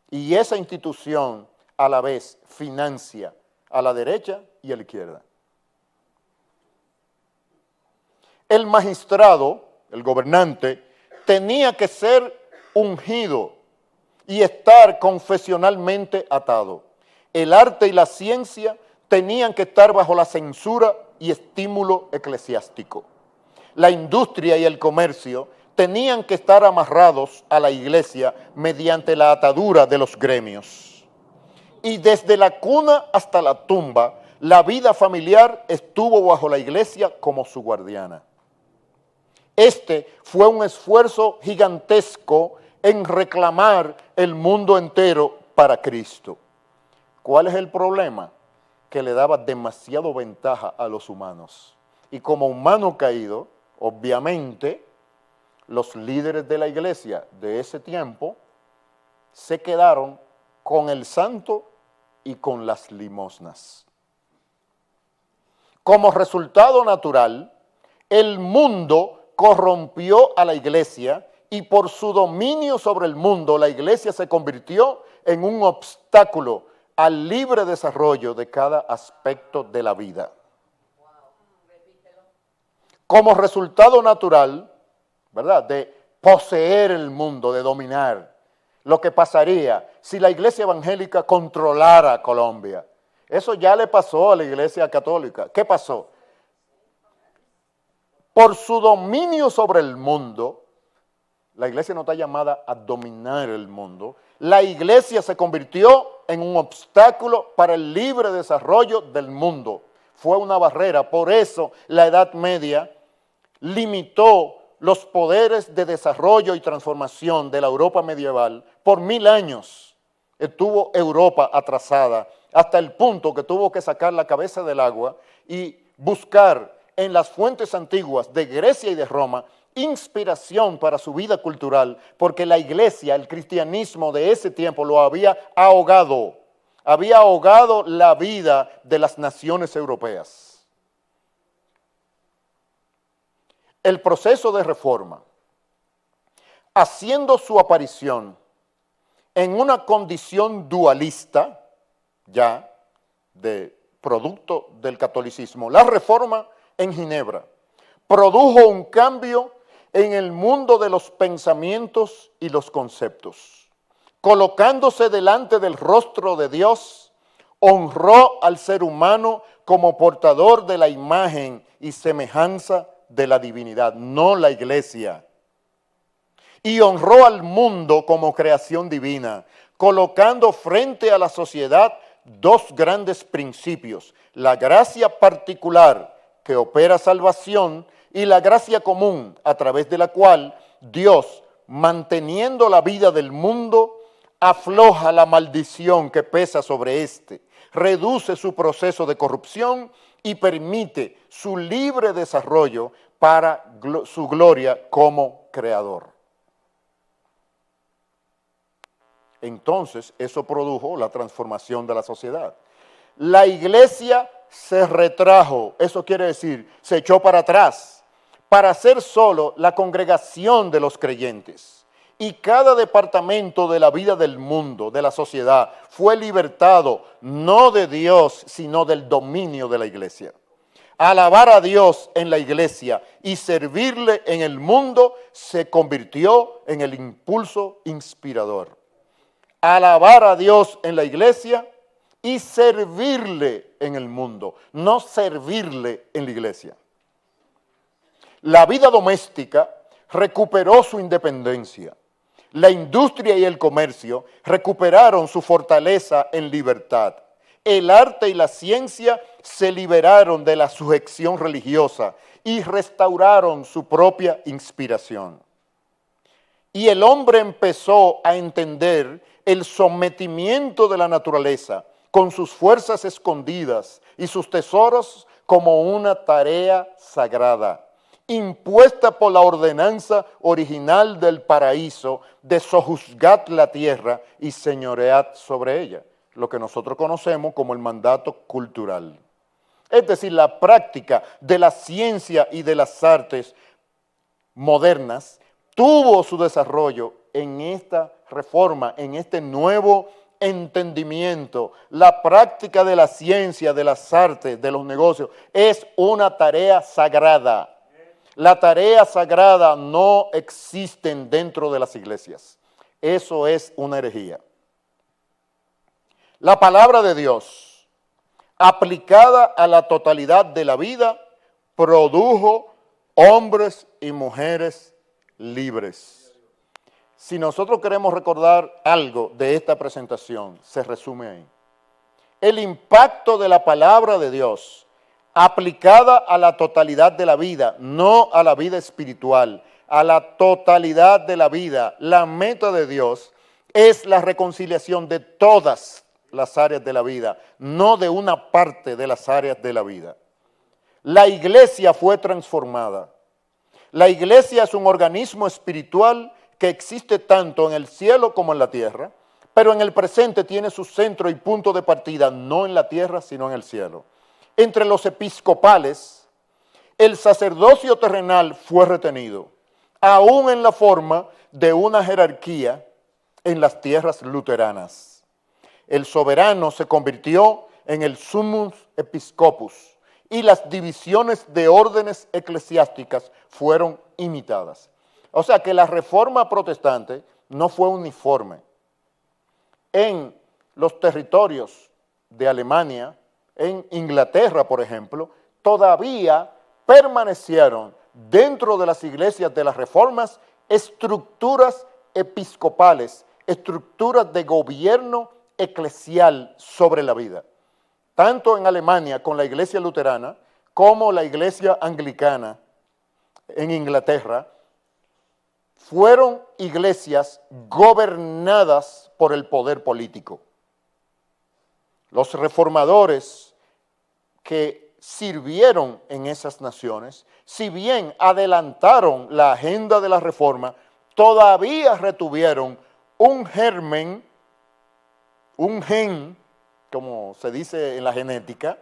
Y esa institución a la vez financia a la derecha y a la izquierda. El magistrado, el gobernante, tenía que ser ungido y estar confesionalmente atado. El arte y la ciencia tenían que estar bajo la censura y estímulo eclesiástico. La industria y el comercio tenían que estar amarrados a la iglesia mediante la atadura de los gremios. Y desde la cuna hasta la tumba, la vida familiar estuvo bajo la iglesia como su guardiana. Este fue un esfuerzo gigantesco en reclamar el mundo entero para Cristo. ¿Cuál es el problema? Que le daba demasiado ventaja a los humanos. Y como humano caído, obviamente, los líderes de la iglesia de ese tiempo se quedaron con el santo y con las limosnas. Como resultado natural, el mundo corrompió a la iglesia y por su dominio sobre el mundo, la iglesia se convirtió en un obstáculo al libre desarrollo de cada aspecto de la vida. Como resultado natural, ¿verdad?, de poseer el mundo, de dominar, lo que pasaría si la iglesia evangélica controlara Colombia. Eso ya le pasó a la iglesia católica. ¿Qué pasó? Por su dominio sobre el mundo, la iglesia no está llamada a dominar el mundo, la iglesia se convirtió en un obstáculo para el libre desarrollo del mundo. Fue una barrera, por eso la Edad Media limitó los poderes de desarrollo y transformación de la Europa medieval. Por 1000 años estuvo Europa atrasada, hasta el punto que tuvo que sacar la cabeza del agua y buscar en las fuentes antiguas de Grecia y de Roma inspiración para su vida cultural, porque la iglesia, el cristianismo de ese tiempo lo había ahogado la vida de las naciones europeas. El proceso de reforma, haciendo su aparición en una condición dualista, ya de producto del catolicismo, la reforma en Ginebra produjo un cambio en el mundo de los pensamientos y los conceptos. Colocándose delante del rostro de Dios, honró al ser humano como portador de la imagen y semejanza de la divinidad, no la iglesia. Y honró al mundo como creación divina, colocando frente a la sociedad dos grandes principios: la gracia particular que opera salvación y la gracia común a través de la cual Dios, manteniendo la vida del mundo, afloja la maldición que pesa sobre éste, reduce su proceso de corrupción y permite su libre desarrollo para su gloria como creador. Entonces, eso produjo la transformación de la sociedad. La iglesia se retrajo, eso quiere decir, se echó para atrás, para ser solo la congregación de los creyentes. Y cada departamento de la vida del mundo, de la sociedad, fue libertado no de Dios, sino del dominio de la iglesia. alabar a Dios en la iglesia y servirle en el mundo se convirtió en el impulso inspirador. Alabar a Dios en la iglesia y servirle en el mundo, no servirle en la iglesia. La vida doméstica recuperó su independencia. La industria y el comercio recuperaron su fortaleza en libertad. El arte y la ciencia se liberaron de la sujeción religiosa y restauraron su propia inspiración. Y el hombre empezó a entender el sometimiento de la naturaleza con sus fuerzas escondidas y sus tesoros como una tarea sagrada, impuesta por la ordenanza original del paraíso de sojuzgad la tierra y señoread sobre ella, lo que nosotros conocemos como el mandato cultural. Es decir, la práctica de la ciencia y de las artes modernas tuvo su desarrollo en esta reforma, en este nuevo entendimiento. La práctica de la ciencia, de las artes, de los negocios, es una tarea sagrada. La tarea sagrada no existe dentro de las iglesias. Eso es una herejía. La palabra de Dios, aplicada a la totalidad de la vida, produjo hombres y mujeres libres. Si nosotros queremos recordar algo de esta presentación, se resume ahí. El impacto de la palabra de Dios aplicada a la totalidad de la vida, no a la vida espiritual, a la totalidad de la vida. La meta de Dios es la reconciliación de todas las áreas de la vida, no de una parte de las áreas de la vida. La iglesia fue transformada. La iglesia es un organismo espiritual que existe tanto en el cielo como en la tierra, pero en el presente tiene su centro y punto de partida no en la tierra, sino en el cielo. Entre los episcopales, el sacerdocio terrenal fue retenido, aún en la forma de una jerarquía en las tierras luteranas. El soberano se convirtió en el summus episcopus y las divisiones de órdenes eclesiásticas fueron imitadas. O sea que la reforma protestante no fue uniforme. En los territorios de Alemania, en Inglaterra, por ejemplo, todavía permanecieron dentro de las iglesias de las reformas estructuras episcopales, estructuras de gobierno eclesial sobre la vida. Tanto en Alemania con la iglesia luterana como la iglesia anglicana en Inglaterra, fueron iglesias gobernadas por el poder político. Los reformadores que sirvieron en esas naciones, si bien adelantaron la agenda de la reforma, todavía retuvieron un germen, un gen, como se dice en la genética,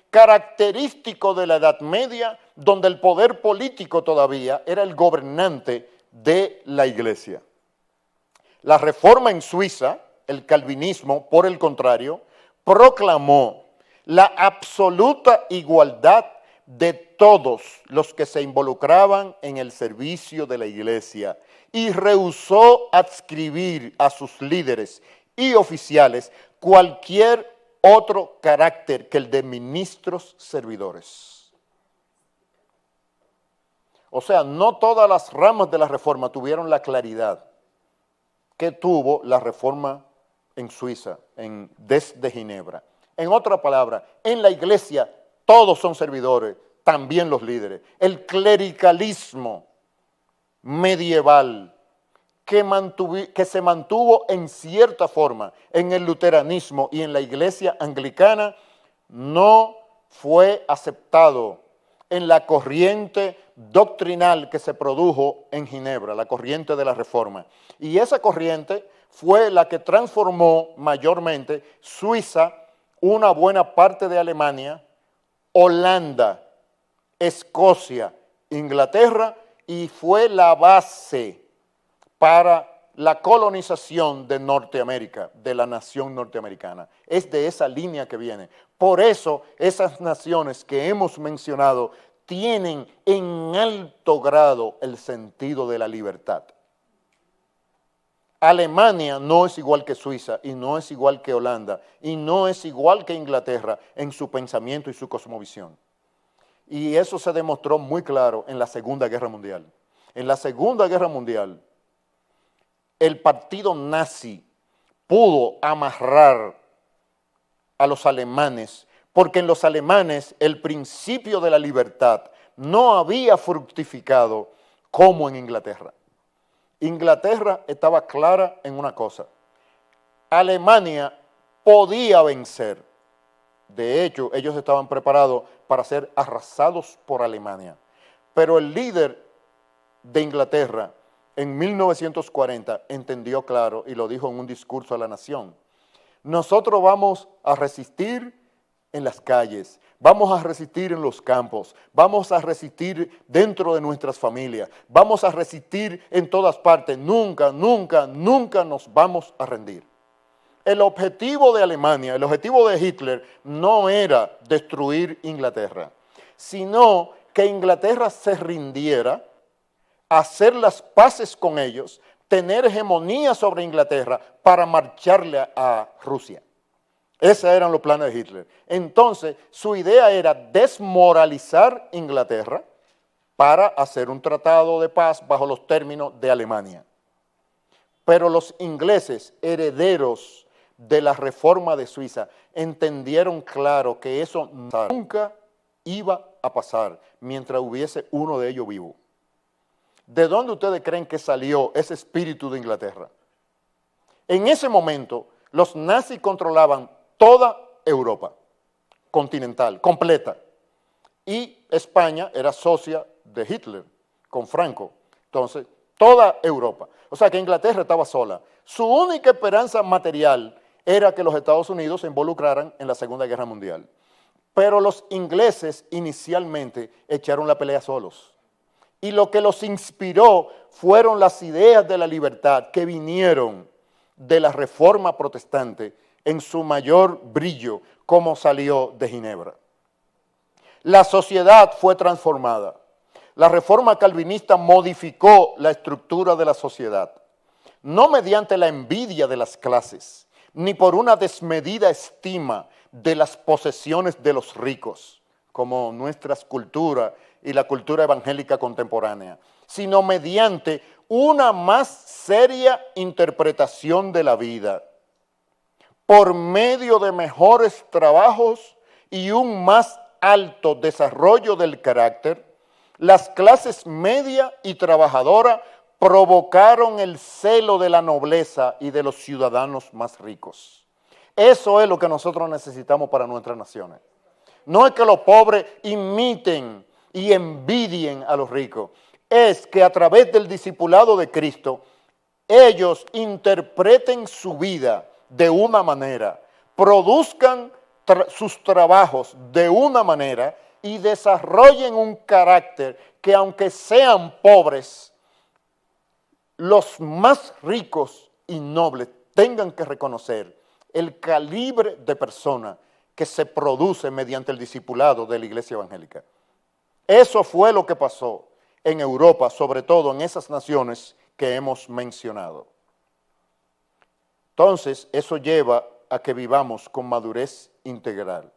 característico de la Edad Media, donde el poder político todavía era el gobernante de la iglesia. La reforma en Suiza, el calvinismo, por el contrario, proclamó la absoluta igualdad de todos los que se involucraban en el servicio de la iglesia y rehusó adscribir a sus líderes y oficiales cualquier otro carácter que el de ministros servidores. O sea, no todas las ramas de la reforma tuvieron la claridad que tuvo la reforma en Suiza, desde Ginebra. En otra palabra, en la iglesia todos son servidores, también los líderes. El clericalismo medieval que se mantuvo en cierta forma en el luteranismo y en la iglesia anglicana no fue aceptado en la corriente doctrinal que se produjo en Ginebra, la corriente de la Reforma. Y esa corriente fue la que transformó mayormente Suiza, una buena parte de Alemania, Holanda, Escocia, Inglaterra, y fue la base para la colonización de Norteamérica, de la nación norteamericana. Es de esa línea que viene. Por eso esas naciones que hemos mencionado tienen en alto grado el sentido de la libertad. Alemania no es igual que Suiza y no es igual que Holanda y no es igual que Inglaterra en su pensamiento y su cosmovisión. Y eso se demostró muy claro en la Segunda Guerra Mundial. En la Segunda Guerra Mundial, el partido nazi pudo amarrar a los alemanes, porque en los alemanes el principio de la libertad no había fructificado como en Inglaterra. Inglaterra estaba clara en una cosa: Alemania podía vencer. De hecho, ellos estaban preparados para ser arrasados por Alemania. Pero el líder de Inglaterra en 1940 entendió claro y lo dijo en un discurso a la nación: nosotros vamos a resistir en las calles, vamos a resistir en los campos, vamos a resistir dentro de nuestras familias, vamos a resistir en todas partes, nunca, nunca, nunca nos vamos a rendir. El objetivo de Alemania, el objetivo de Hitler no era destruir Inglaterra, sino que Inglaterra se rindiera, hacer las paces con ellos, tener hegemonía sobre Inglaterra para marcharle a Rusia. Esos eran los planes de Hitler. Entonces, su idea era desmoralizar Inglaterra para hacer un tratado de paz bajo los términos de Alemania. Pero los ingleses, herederos de la reforma de Suiza, entendieron claro que eso nunca iba a pasar mientras hubiese uno de ellos vivo. ¿De dónde ustedes creen que salió ese espíritu de Inglaterra? En ese momento, los nazis controlaban toda Europa continental, completa. Y España era socia de Hitler, con Franco. Entonces, toda Europa. O sea que Inglaterra estaba sola. Su única esperanza material era que los Estados Unidos se involucraran en la Segunda Guerra Mundial. Pero los ingleses inicialmente echaron la pelea solos. Y lo que los inspiró fueron las ideas de la libertad que vinieron de la Reforma Protestante en su mayor brillo, como salió de Ginebra. La sociedad fue transformada. La Reforma Calvinista modificó la estructura de la sociedad, no mediante la envidia de las clases, ni por una desmedida estima de las posesiones de los ricos, como nuestra cultura y la cultura evangélica contemporánea, sino mediante una más seria interpretación de la vida, por medio de mejores trabajos y un más alto desarrollo del carácter. Las clases media y trabajadora provocaron el celo de la nobleza y de los ciudadanos más ricos. Eso es lo que nosotros necesitamos para nuestras naciones. No es que los pobres imiten y envidien a los ricos, es que a través del discipulado de Cristo, ellos interpreten su vida de una manera, produzcan sus trabajos de una manera y desarrollen un carácter que, aunque sean pobres, los más ricos y nobles tengan que reconocer el calibre de persona que se produce mediante el discipulado de la Iglesia Evangélica. Eso fue lo que pasó en Europa, sobre todo en esas naciones que hemos mencionado. Entonces, eso lleva a que vivamos con madurez integral.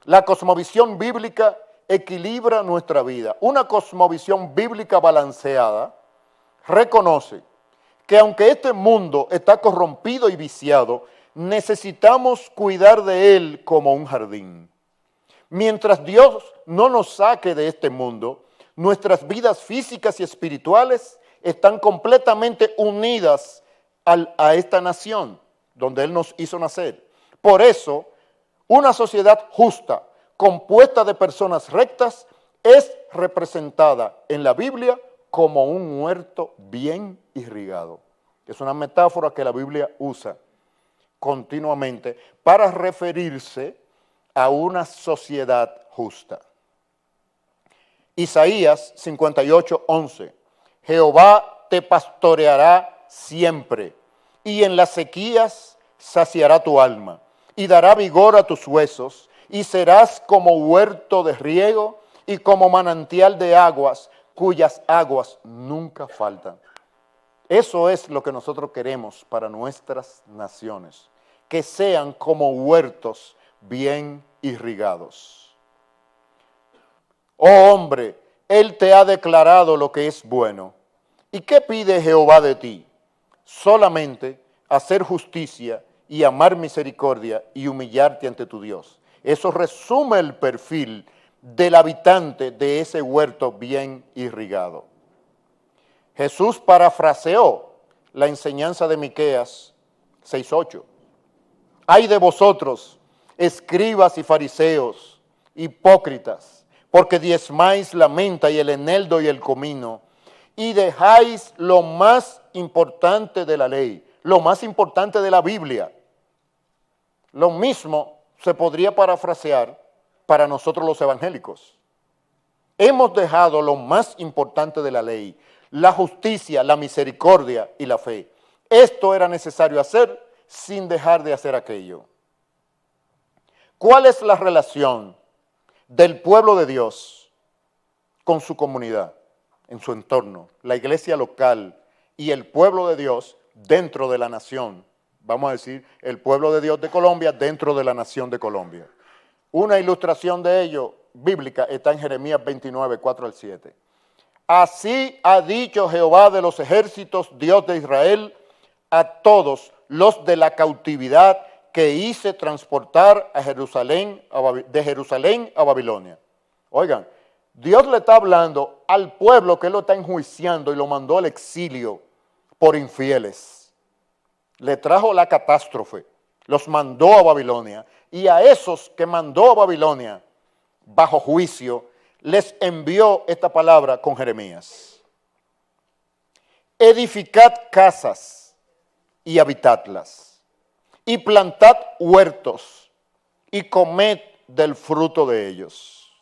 La cosmovisión bíblica equilibra nuestra vida. Una cosmovisión bíblica balanceada reconoce que aunque este mundo está corrompido y viciado, necesitamos cuidar de él como un jardín. Mientras Dios no nos saque de este mundo, nuestras vidas físicas y espirituales están completamente unidas a esta nación donde Él nos hizo nacer. Por eso, una sociedad justa, compuesta de personas rectas, es representada en la Biblia como un huerto bien irrigado. Es una metáfora que la Biblia usa continuamente para referirse a una sociedad justa. Isaías 58:11. Jehová te pastoreará siempre, y en las sequías saciará tu alma, y dará vigor a tus huesos, y serás como huerto de riego y como manantial de aguas, cuyas aguas nunca faltan. Eso es lo que nosotros queremos para nuestras naciones, que sean como huertos bien irrigados. Oh hombre, Él te ha declarado lo que es bueno. ¿Y qué pide Jehová de ti? Solamente hacer justicia y amar misericordia y humillarte ante tu Dios. Eso resume el perfil del habitante de ese huerto bien irrigado. Jesús parafraseó la enseñanza de Miqueas 6:8. Ay de vosotros, escribas y fariseos, hipócritas, porque diezmáis la menta y el eneldo y el comino, y dejáis lo más importante de la ley, lo más importante de la Biblia. Lo mismo se podría parafrasear para nosotros los evangélicos. Hemos dejado lo más importante de la ley, la justicia, la misericordia y la fe. Esto era necesario hacer sin dejar de hacer aquello. ¿Cuál es la relación del pueblo de Dios con su comunidad, en su entorno, la iglesia local y el pueblo de Dios dentro de la nación? Vamos a decir, el pueblo de Dios de Colombia dentro de la nación de Colombia. Una ilustración de ello bíblica está en Jeremías 29, 4 al 7. Así ha dicho Jehová de los ejércitos, Dios de Israel, a todos los de la cautividad que hice transportar a Jerusalén, de Jerusalén a Babilonia. Oigan, Dios le está hablando al pueblo que él lo está enjuiciando y lo mandó al exilio por infieles. Le trajo la catástrofe, los mandó a Babilonia, y a esos que mandó a Babilonia bajo juicio, les envió esta palabra con Jeremías. Edificad casas y habitadlas, y plantad huertos, y comed del fruto de ellos.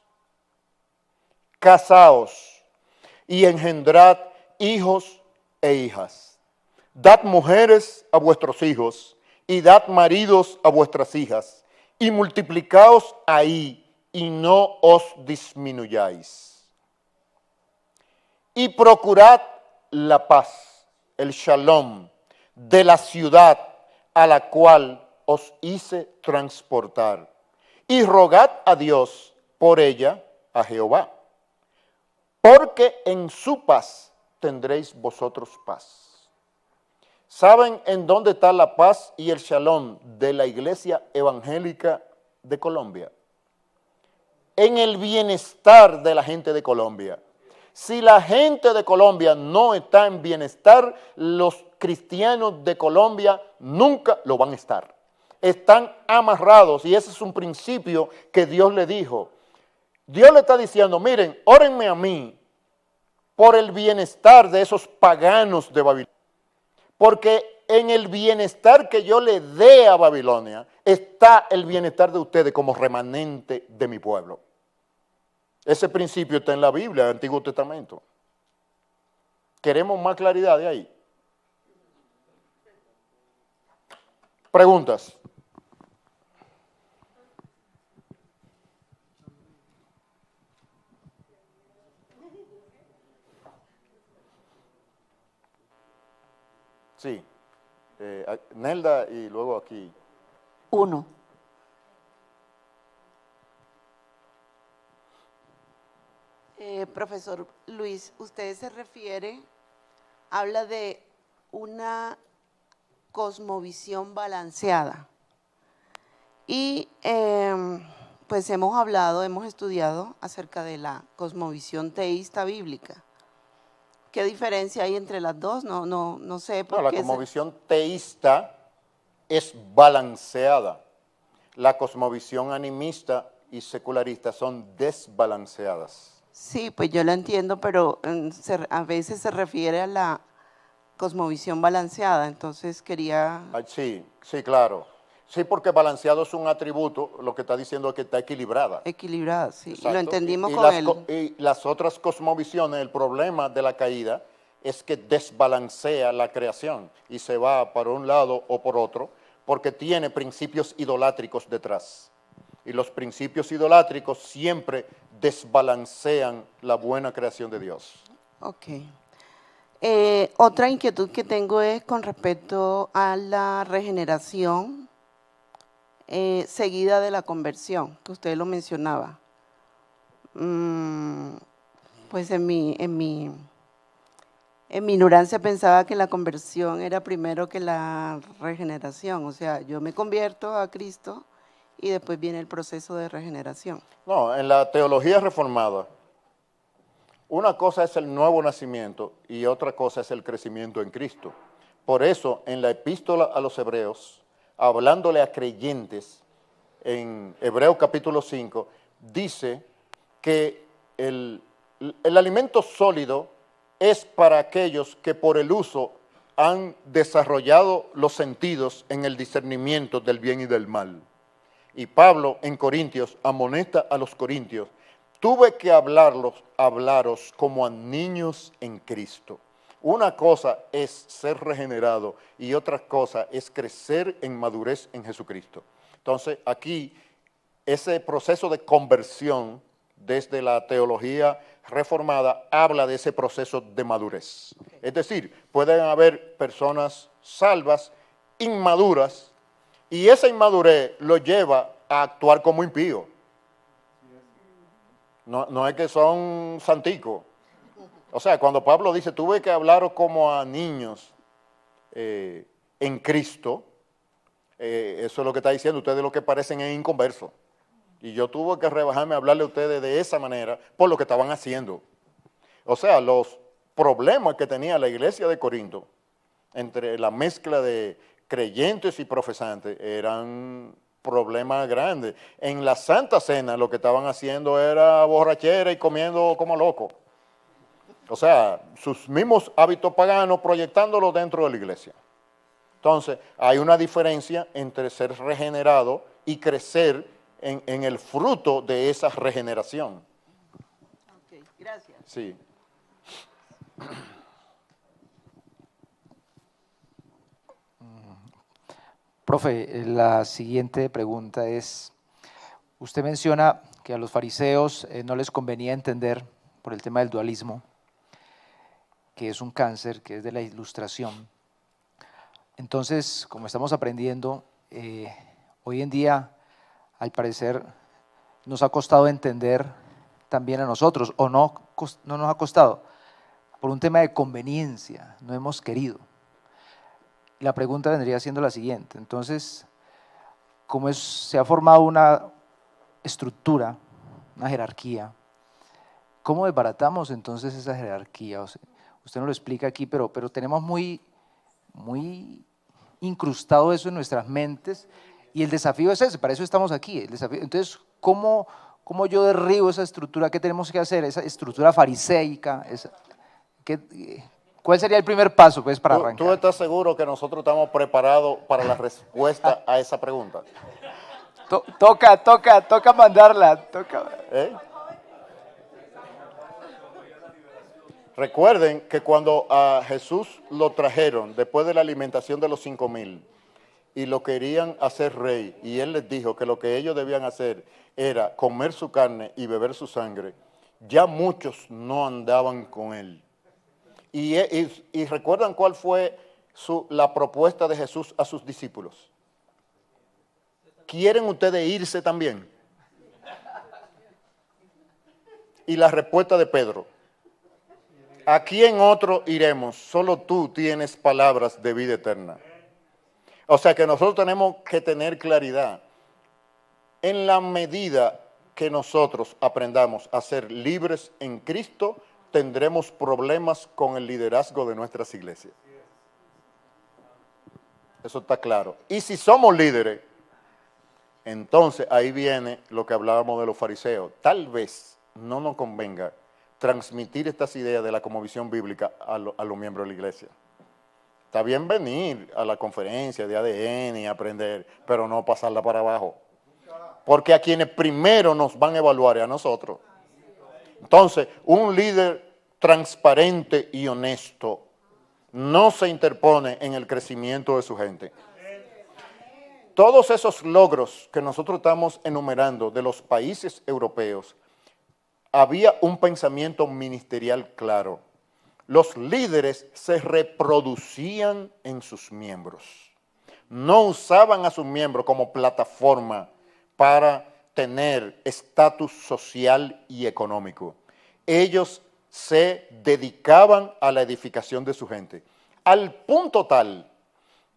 Casaos y engendrad hijos e hijas. Dad mujeres a vuestros hijos, y dad maridos a vuestras hijas, y multiplicaos ahí, y no os disminuyáis. Y procurad la paz, el shalom, de la ciudad a la cual os hice transportar, y rogad a Dios por ella, a Jehová, porque en su paz tendréis vosotros paz. ¿Saben en dónde está la paz y el shalom de la iglesia evangélica de Colombia? En el bienestar de la gente de Colombia. Si la gente de Colombia no está en bienestar, los cristianos de Colombia nunca lo van a estar. Están amarrados, y ese es un principio que Dios le dijo. Dios le está diciendo, miren, órenme a mí por el bienestar de esos paganos de Babilonia. Porque en el bienestar que yo le dé a Babilonia está el bienestar de ustedes como remanente de mi pueblo. Ese principio está en la Biblia, en el Antiguo Testamento. ¿Queremos más claridad de ahí? Preguntas. Sí. Nelda y luego aquí. 1. Profesor Luis, usted se refiere, habla de una cosmovisión balanceada. Y pues hemos hablado, hemos estudiado acerca de la cosmovisión teísta bíblica. ¿Qué diferencia hay entre las dos? No sé. No, la cosmovisión teísta es balanceada. La cosmovisión animista y secularista son desbalanceadas. Sí, pues yo lo entiendo, pero a veces se refiere a la cosmovisión balanceada, entonces quería… Sí, claro. Sí, porque balanceado es un atributo, lo que está diciendo es que está equilibrada. Equilibrada, sí. Exacto. Lo entendimos y con él. Y las otras cosmovisiones, el problema de la caída es que desbalancea la creación y se va para un lado o por otro, porque tiene principios idolátricos detrás. Y los principios idolátricos siempre desbalancean la buena creación de Dios. Ok. Otra inquietud que tengo es con respecto a la regeneración seguida de la conversión, que usted lo mencionaba. Pues en mi ignorancia pensaba que la conversión era primero que la regeneración. O sea, yo me convierto a Cristo y después viene el proceso de regeneración. No, en la teología reformada, una cosa es el nuevo nacimiento y otra cosa es el crecimiento en Cristo. Por eso, en la epístola a los Hebreos, hablándole a creyentes, en Hebreos capítulo 5, dice que el alimento sólido es para aquellos que por el uso han desarrollado los sentidos en el discernimiento del bien y del mal. Y Pablo en Corintios amonesta a los corintios: tuve que hablaros como a niños en Cristo. Una cosa es ser regenerado y otra cosa es crecer en madurez en Jesucristo. Entonces, aquí, ese proceso de conversión desde la teología reformada habla de ese proceso de madurez. Es decir, pueden haber personas salvas, inmaduras, y esa inmadurez lo lleva a actuar como impío. No es que son santicos. O sea, cuando Pablo dice, tuve que hablaros como a niños en Cristo, eso es lo que está diciendo, ustedes lo que parecen es inconversos. Y yo tuve que rebajarme a hablarle a ustedes de esa manera por lo que estaban haciendo. O sea, los problemas que tenía la iglesia de Corinto entre la mezcla de creyentes y profesantes eran problemas grandes. En la Santa Cena lo que estaban haciendo era borrachera y comiendo como locos. O sea, sus mismos hábitos paganos proyectándolo dentro de la iglesia. Entonces, hay una diferencia entre ser regenerado y crecer en el fruto de esa regeneración. Ok, gracias. Sí. Profe, la siguiente pregunta es, usted menciona que a los fariseos no les convenía entender por el tema del dualismo, que es un cáncer, que es de la ilustración. Entonces, como estamos aprendiendo, hoy en día, al parecer, nos ha costado entender también a nosotros, o no nos ha costado, por un tema de conveniencia, no hemos querido. La pregunta vendría siendo la siguiente, entonces, ¿cómo se ha formado una estructura, una jerarquía? ¿Cómo desbaratamos entonces esa jerarquía? O sea, usted nos lo explica aquí, pero tenemos muy incrustado eso en nuestras mentes y el desafío es ese, para eso estamos aquí. El desafío, entonces, ¿cómo yo derribo esa estructura? ¿Qué tenemos que hacer? Esa estructura fariseica, ¿cuál sería el primer paso pues, para arrancar? ¿Tú estás seguro que nosotros estamos preparados para la respuesta a esa pregunta? Toca mandarla. ¿Eh? Recuerden que cuando a Jesús lo trajeron después de la alimentación de los 5,000 y lo querían hacer rey, y él les dijo que lo que ellos debían hacer era comer su carne y beber su sangre, ya muchos no andaban con él. Y recuerdan cuál fue la propuesta de Jesús a sus discípulos. ¿Quieren ustedes irse también? Y la respuesta de Pedro: ¿a quién otro iremos? Solo tú tienes palabras de vida eterna. O sea que nosotros tenemos que tener claridad. En la medida que nosotros aprendamos a ser libres en Cristo, tendremos problemas con el liderazgo de nuestras iglesias. Eso está claro. Y si somos líderes, entonces ahí viene lo que hablábamos de los fariseos. Tal vez no nos convenga transmitir estas ideas de la cosmovisión bíblica a los miembros de la iglesia. Está bien venir a la conferencia de ADN y aprender, pero no pasarla para abajo. Porque a quienes primero nos van a evaluar es a nosotros. Entonces, un líder transparente y honesto no se interpone en el crecimiento de su gente. Todos esos logros que nosotros estamos enumerando de los países europeos, había un pensamiento ministerial claro. Los líderes se reproducían en sus miembros. No usaban a sus miembros como plataforma para tener estatus social y económico. Ellos se dedicaban a la edificación de su gente, al punto tal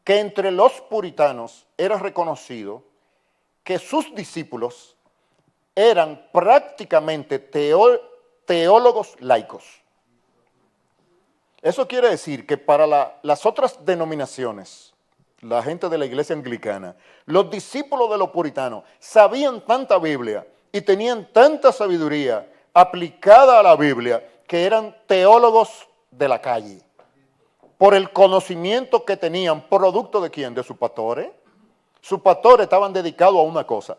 que entre los puritanos era reconocido que sus discípulos eran prácticamente teólogos laicos. Eso quiere decir que para las otras denominaciones, la gente de la iglesia anglicana, los discípulos de los puritanos sabían tanta Biblia y tenían tanta sabiduría aplicada a la Biblia que eran teólogos de la calle, por el conocimiento que tenían, producto de quién, de sus pastores. Sus pastores estaban dedicados a una cosa.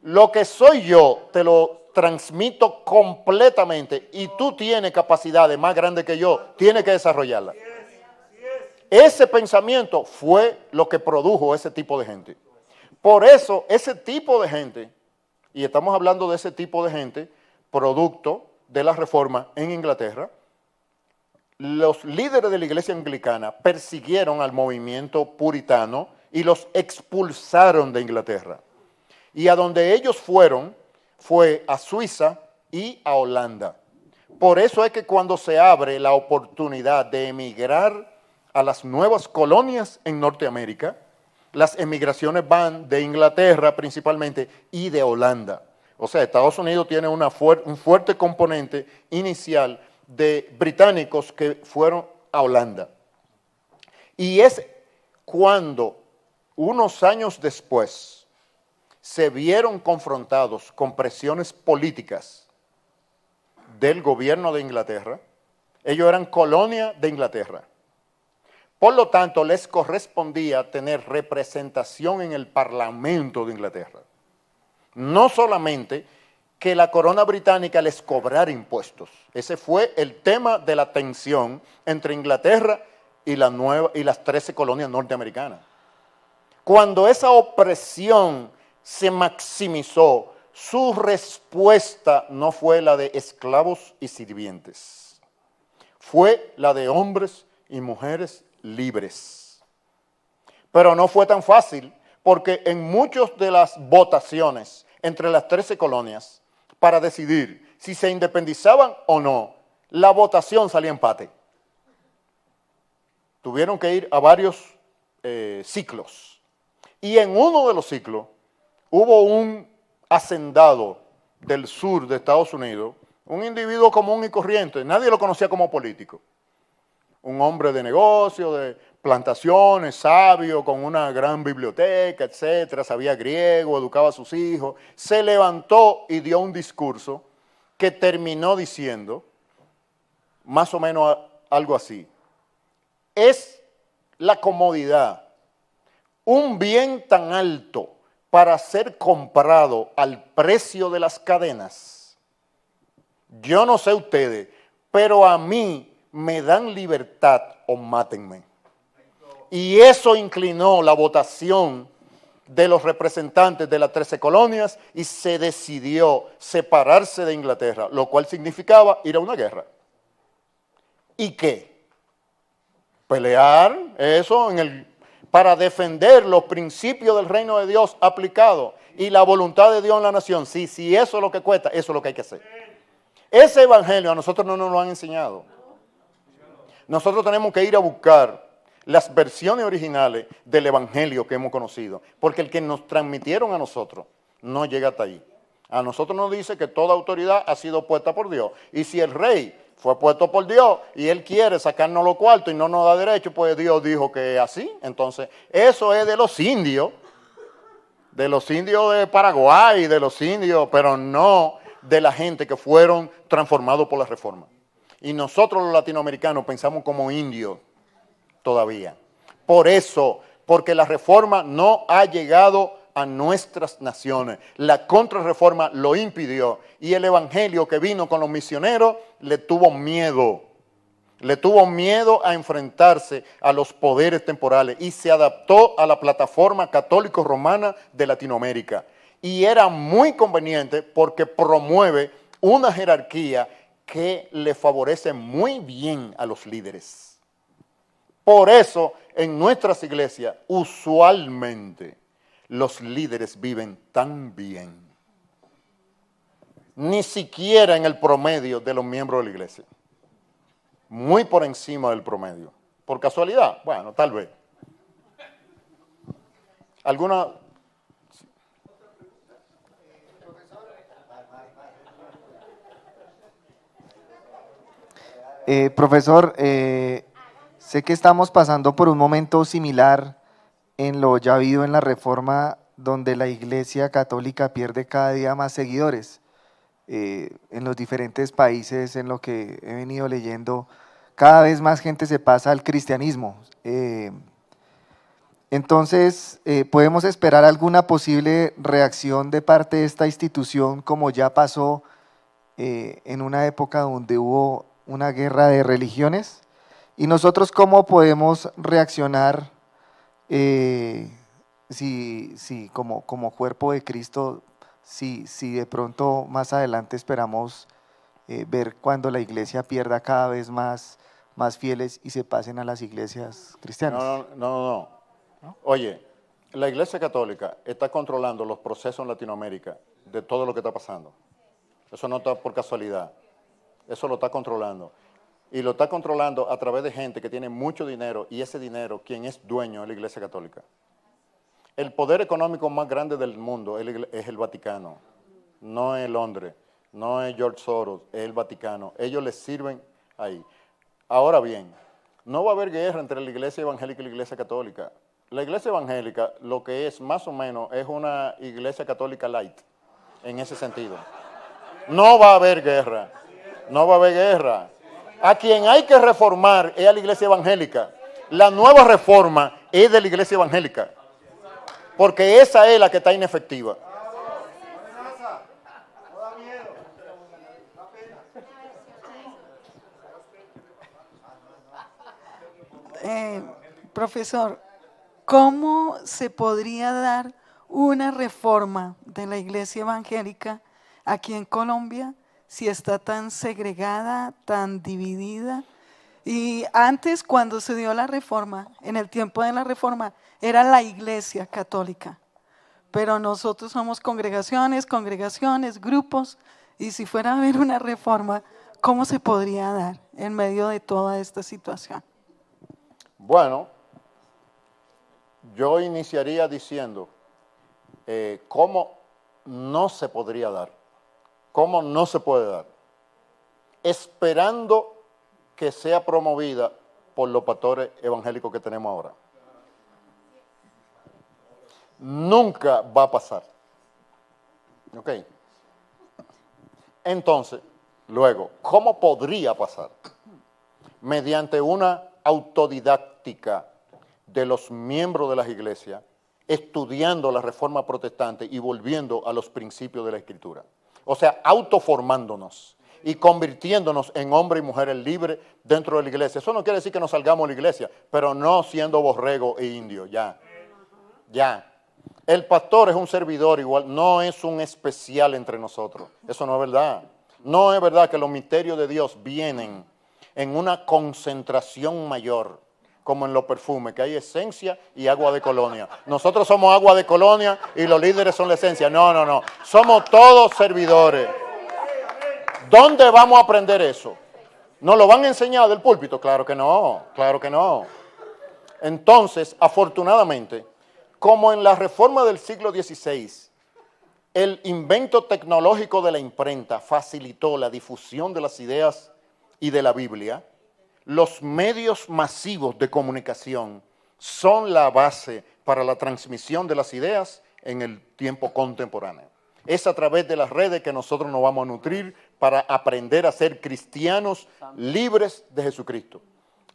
Lo que soy yo te lo transmito completamente y tú tienes capacidades más grandes que yo, tienes que desarrollarla. Ese pensamiento fue lo que produjo ese tipo de gente. Por eso, ese tipo de gente, y estamos hablando de ese tipo de gente, producto de la reforma en Inglaterra, los líderes de la iglesia anglicana persiguieron al movimiento puritano y los expulsaron de Inglaterra. Y a donde ellos fueron fue a Suiza y a Holanda. Por eso es que cuando se abre la oportunidad de emigrar a las nuevas colonias en Norteamérica, las emigraciones van de Inglaterra principalmente y de Holanda. O sea, Estados Unidos tiene un fuerte componente inicial de británicos que fueron a Holanda. Y es cuando, unos años después, se vieron confrontados con presiones políticas del gobierno de Inglaterra. Ellos eran colonia de Inglaterra. Por lo tanto, les correspondía tener representación en el Parlamento de Inglaterra. No solamente que la corona británica les cobrara impuestos. Ese fue el tema de la tensión entre Inglaterra y las 13 colonias norteamericanas. Cuando esa opresión se maximizó, su respuesta no fue la de esclavos y sirvientes. Fue la de hombres y mujeres libres. Pero no fue tan fácil, porque en muchas de las votaciones entre las 13 colonias, para decidir si se independizaban o no, la votación salía empate. Tuvieron que ir a varios ciclos. Y en uno de los ciclos hubo un hacendado del sur de Estados Unidos, un individuo común y corriente, nadie lo conocía como político. Un hombre de negocio, de plantaciones, sabio, con una gran biblioteca, etcétera, sabía griego, educaba a sus hijos, se levantó y dio un discurso que terminó diciendo, más o menos algo así: es la comodidad un bien tan alto para ser comprado al precio de las cadenas. Yo no sé ustedes, pero a mí me dan libertad o mátenme. Y eso inclinó la votación de los representantes de las 13 colonias y se decidió separarse de Inglaterra, lo cual significaba ir a una guerra. ¿Y qué? Pelear eso para defender los principios del reino de Dios aplicados y la voluntad de Dios en la nación. Sí, si eso es lo que cuesta, eso es lo que hay que hacer. Ese evangelio a nosotros no nos lo han enseñado. Nosotros tenemos que ir a buscar las versiones originales del evangelio que hemos conocido, porque el que nos transmitieron a nosotros no llega hasta ahí. A nosotros nos dice que toda autoridad ha sido puesta por Dios, y si el rey fue puesto por Dios y él quiere sacarnos los cuartos y no nos da derecho, pues Dios dijo que es así. Entonces, eso es de los indios de Paraguay, de los indios, pero no de la gente que fueron transformados por la reforma. Y nosotros los latinoamericanos pensamos como indios todavía. Por eso, porque la reforma no ha llegado a nuestras naciones. La contrarreforma lo impidió y el evangelio que vino con los misioneros le tuvo miedo. Le tuvo miedo a enfrentarse a los poderes temporales y se adaptó a la plataforma católico-romana de Latinoamérica. Y era muy conveniente porque promueve una jerarquía que le favorece muy bien a los líderes. Por eso, en nuestras iglesias, usualmente, los líderes viven tan bien. Ni siquiera en el promedio de los miembros de la iglesia. Muy por encima del promedio. ¿Por casualidad? Bueno, tal vez. ¿Alguna? Profesor, sé que estamos pasando por un momento similar en lo ya habido en la Reforma, donde la Iglesia Católica pierde cada día más seguidores. En los diferentes países, en lo que he venido leyendo, cada vez más gente se pasa al cristianismo. Entonces, ¿podemos esperar alguna posible reacción de parte de esta institución, como ya pasó en una época donde hubo una guerra de religiones? ¿Y nosotros cómo podemos reaccionar como cuerpo de Cristo, si de pronto más adelante esperamos ver cuando la iglesia pierda cada vez más fieles y se pasen a las iglesias cristianas? No. Oye, la Iglesia Católica está controlando los procesos en Latinoamérica de todo lo que está pasando. Eso no está por casualidad. Eso lo está controlando. Y lo está controlando a través de gente que tiene mucho dinero y ese dinero, quien es dueño, es la Iglesia Católica. El poder económico más grande del mundo es el Vaticano. No es Londres, no es George Soros, es el Vaticano. Ellos les sirven ahí. Ahora bien, no va a haber guerra entre la Iglesia Evangélica y la Iglesia Católica. La Iglesia Evangélica lo que es más o menos es una Iglesia Católica light, en ese sentido. No va a haber guerra, no va a haber guerra. A quien hay que reformar es a la Iglesia Evangélica. La nueva reforma es de la Iglesia Evangélica, porque esa es la que está inefectiva. Profesor, ¿cómo se podría dar una reforma de la iglesia evangélica aquí en Colombia si está tan segregada, tan dividida? Y antes, cuando se dio la reforma, en el tiempo de la reforma, era la iglesia católica. Pero nosotros somos congregaciones, grupos, y si fuera a haber una reforma, ¿cómo se podría dar en medio de toda esta situación? Bueno, yo iniciaría diciendo cómo no se podría dar, cómo no se puede dar, esperando que sea promovida por los pastores evangélicos que tenemos ahora. Nunca va a pasar. ¿Ok? Entonces, luego, ¿cómo podría pasar? Mediante una autodidáctica de los miembros de las iglesias, estudiando la reforma protestante y volviendo a los principios de la Escritura. O sea, autoformándonos y convirtiéndonos en hombres y mujeres libres dentro de la iglesia. Eso no quiere decir que nos salgamos de la iglesia, pero no siendo borrego e indio, ya. El pastor es un servidor igual, no es un especial entre nosotros. Eso no es verdad. No es verdad que los misterios de Dios vienen en una concentración mayor, como en los perfumes, que hay esencia y agua de colonia. Nosotros somos agua de colonia y los líderes son la esencia. No. Somos todos servidores. ¿Dónde vamos a aprender eso? ¿Nos lo van a enseñar del púlpito? Claro que no. Entonces, afortunadamente, como en la reforma del siglo XVI, el invento tecnológico de la imprenta facilitó la difusión de las ideas y de la Biblia, los medios masivos de comunicación son la base para la transmisión de las ideas en el tiempo contemporáneo. Es a través de las redes que nosotros nos vamos a nutrir para aprender a ser cristianos libres de Jesucristo.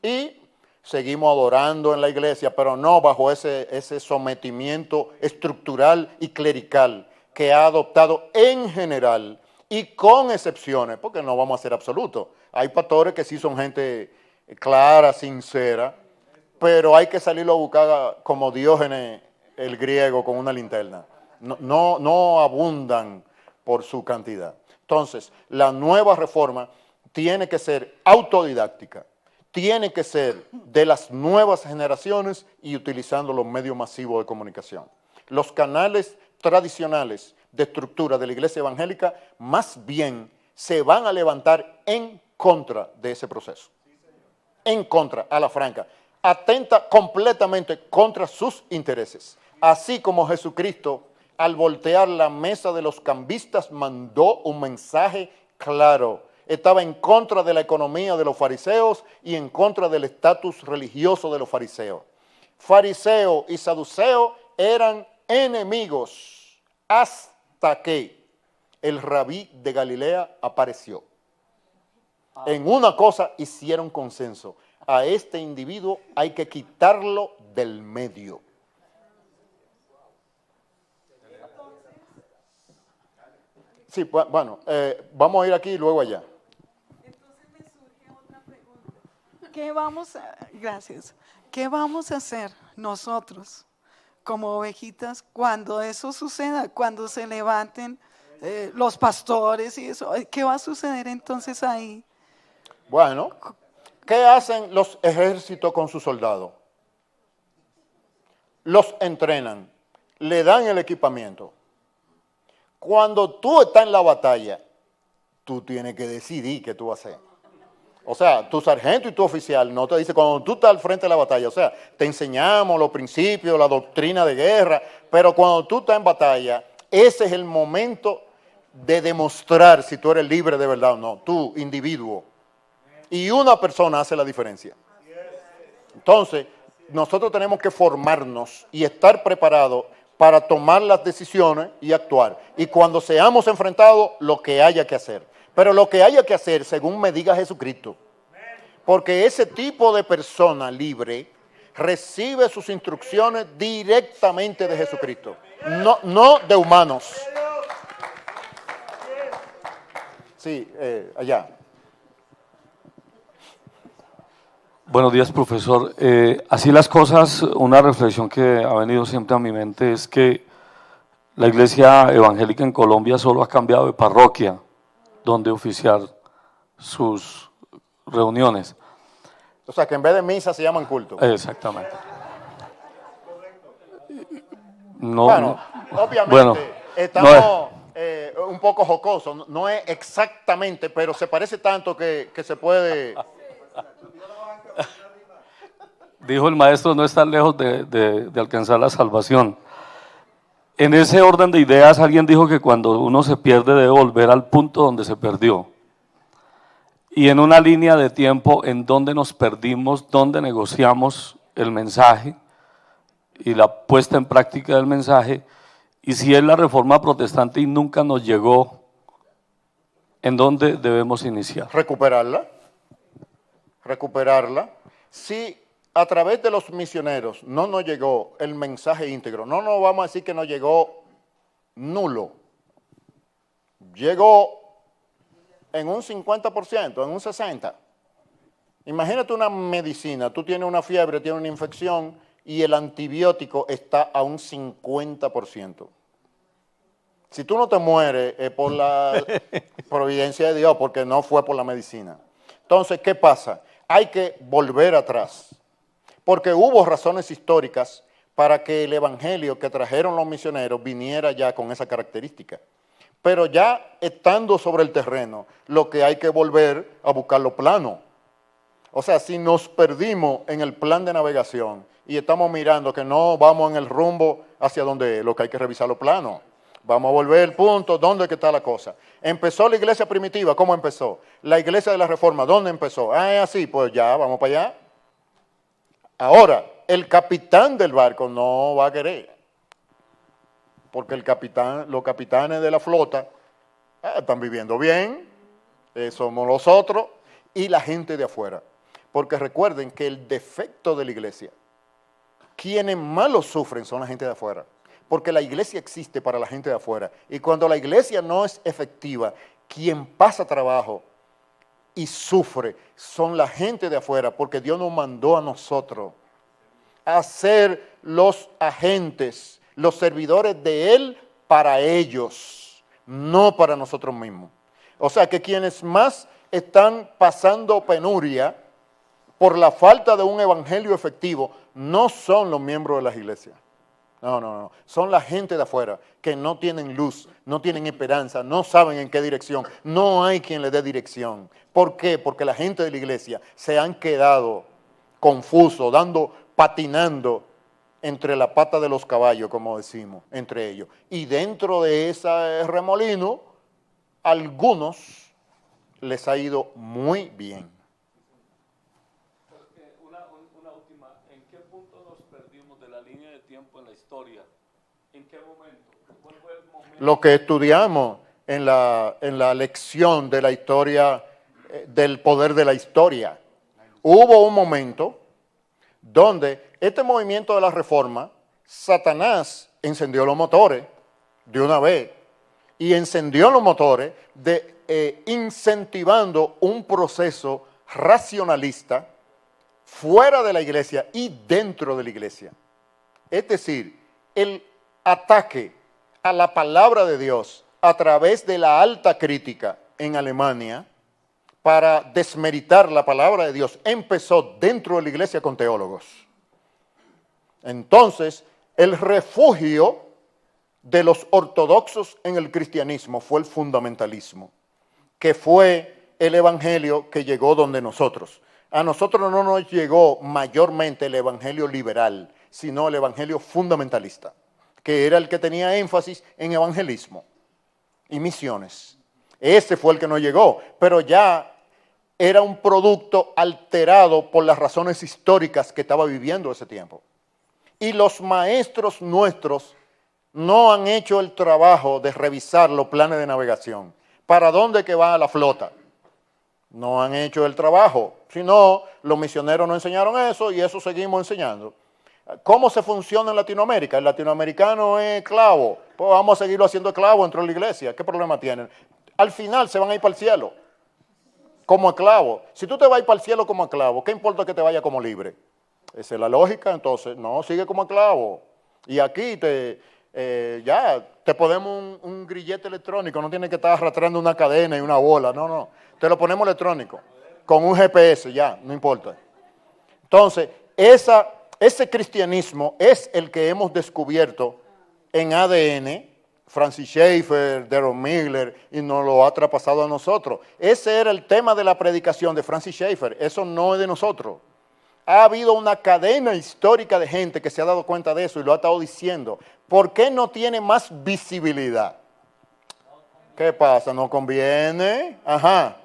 Y seguimos adorando en la iglesia, pero no bajo ese sometimiento estructural y clerical que ha adoptado en general y con excepciones, porque no vamos a ser absolutos. Hay pastores que sí son gente clara, sincera, pero hay que salirlo a buscar como Diógenes el griego con una linterna. No abundan por su cantidad. Entonces, la nueva reforma tiene que ser autodidáctica, tiene que ser de las nuevas generaciones y utilizando los medios masivos de comunicación. Los canales tradicionales de estructura de la iglesia evangélica más bien se van a levantar en contra de ese proceso. En contra, a la franca. Atenta completamente contra sus intereses. Así como Jesucristo, al voltear la mesa de los cambistas, mandó un mensaje claro. Estaba en contra de la economía de los fariseos y en contra del estatus religioso de los fariseos. Fariseo y saduceo eran enemigos hasta que el rabí de Galilea apareció. En una cosa hicieron consenso: a este individuo hay que quitarlo del medio. Sí, bueno, vamos a ir aquí y luego allá. Entonces me surge otra pregunta. Gracias. ¿Qué vamos a hacer nosotros como ovejitas cuando eso suceda, cuando se levanten los pastores y eso? ¿Qué va a suceder entonces ahí? Bueno, ¿qué hacen los ejércitos con sus soldados? Los entrenan, le dan el equipamiento. Cuando tú estás en la batalla, tú tienes que decidir qué tú vas a hacer. O sea, tu sargento y tu oficial no te dice cuando tú estás al frente de la batalla. O sea, te enseñamos los principios, la doctrina de guerra, pero cuando tú estás en batalla, ese es el momento de demostrar si tú eres libre de verdad o no, tú, individuo. Y una persona hace la diferencia. Entonces, nosotros tenemos que formarnos y estar preparados para tomar las decisiones y actuar. Y cuando seamos enfrentados, lo que haya que hacer. Pero lo que haya que hacer, según me diga Jesucristo. Porque ese tipo de persona libre recibe sus instrucciones directamente de Jesucristo. No de humanos. Sí, allá. Buenos días, profesor. Así las cosas, una reflexión que ha venido siempre a mi mente es que la iglesia evangélica en Colombia solo ha cambiado de parroquia donde oficiar sus reuniones. O sea, que en vez de misa se llaman culto. Exactamente. No, bueno, no, obviamente bueno, estamos un poco jocosos. No es exactamente, pero se parece tanto que se puede... Dijo el maestro, no estar lejos de alcanzar la salvación. En ese orden de ideas, alguien dijo que cuando uno se pierde debe volver al punto donde se perdió. Y en una línea de tiempo en donde nos perdimos, donde negociamos el mensaje y la puesta en práctica del mensaje, y si es la reforma protestante y nunca nos llegó, ¿en dónde debemos iniciar? Recuperarla. Si a través de los misioneros no nos llegó el mensaje íntegro, no nos vamos a decir que nos llegó nulo, llegó en un 50%, en un 60%. Imagínate una medicina, tú tienes una fiebre, tienes una infección y el antibiótico está a un 50%. Si tú no te mueres es por la providencia de Dios, porque no fue por la medicina. Entonces, ¿qué pasa? Hay que volver atrás, porque hubo razones históricas para que el evangelio que trajeron los misioneros viniera ya con esa característica. Pero ya estando sobre el terreno, lo que hay que volver a buscar lo plano. O sea, si nos perdimos en el plan de navegación y estamos mirando que no vamos en el rumbo hacia donde es, lo que hay que revisar lo plano. Vamos a volver al punto, ¿dónde está la cosa? Empezó la iglesia primitiva, ¿cómo empezó? La iglesia de la Reforma, ¿dónde empezó? Ah, así, pues ya, vamos para allá. Ahora, el capitán del barco no va a querer, porque los capitanes de la flota están viviendo bien, somos nosotros y la gente de afuera. porque recuerden que el defecto de la iglesia, quienes más lo sufren son la gente de afuera, porque la iglesia existe para la gente de afuera, y cuando la iglesia no es efectiva, quien pasa trabajo y sufre son la gente de afuera, porque Dios nos mandó a nosotros a ser los agentes, los servidores de Él para ellos, no para nosotros mismos. O sea que quienes más están pasando penuria por la falta de un evangelio efectivo no son los miembros de las iglesias. No. Son la gente de afuera que no tienen luz, no tienen esperanza, no saben en qué dirección. No hay quien les dé dirección. ¿Por qué? Porque la gente de la iglesia se han quedado confusos, patinando entre la pata de los caballos, como decimos, entre ellos. Y dentro de ese remolino, algunos les ha ido muy bien. Una última, ¿en qué punto nos perdimos de la línea de tiempo en la historia? ¿En qué momento? ¿Cuál fue el momento? Lo que estudiamos en la lección de la historia, del poder de la historia. Hubo un momento donde este movimiento de la reforma, Satanás encendió los motores de una vez y encendió los motores incentivando un proceso racionalista fuera de la iglesia y dentro de la iglesia. Es decir, el ataque a la palabra de Dios a través de la alta crítica en Alemania para desmeritar la palabra de Dios empezó dentro de la iglesia con teólogos. Entonces, el refugio de los ortodoxos en el cristianismo fue el fundamentalismo, que fue el evangelio que llegó donde nosotros. A nosotros no nos llegó mayormente el evangelio liberal, sino el evangelio fundamentalista, que era el que tenía énfasis en evangelismo y misiones. Ese fue el que nos llegó, pero ya era un producto alterado por las razones históricas que estaba viviendo ese tiempo. Y los maestros nuestros no han hecho el trabajo de revisar los planes de navegación. ¿Para dónde que va la flota? No han hecho el trabajo. Si no, los misioneros no enseñaron eso y eso seguimos enseñando. ¿Cómo se funciona en Latinoamérica? El latinoamericano es esclavo. Pues vamos a seguirlo haciendo esclavo dentro de la iglesia. ¿Qué problema tienen? Al final se van a ir para el cielo como esclavo. Si tú te vas a ir para el cielo como esclavo, ¿qué importa que te vaya como libre? Esa es la lógica, entonces, no, sigue como esclavo. Y aquí ya te ponemos un grillete electrónico, no tienes que estar arrastrando una cadena y una bola, no. Te lo ponemos electrónico, con un GPS, ya, no importa. Entonces, ese cristianismo es el que hemos descubierto en ADN, Francis Schaeffer, Darren Miller, y nos lo ha traspasado a nosotros. Ese era el tema de la predicación de Francis Schaeffer, eso no es de nosotros. Ha habido una cadena histórica de gente que se ha dado cuenta de eso y lo ha estado diciendo. ¿Por qué no tiene más visibilidad? ¿Qué pasa? ¿No conviene? Ajá.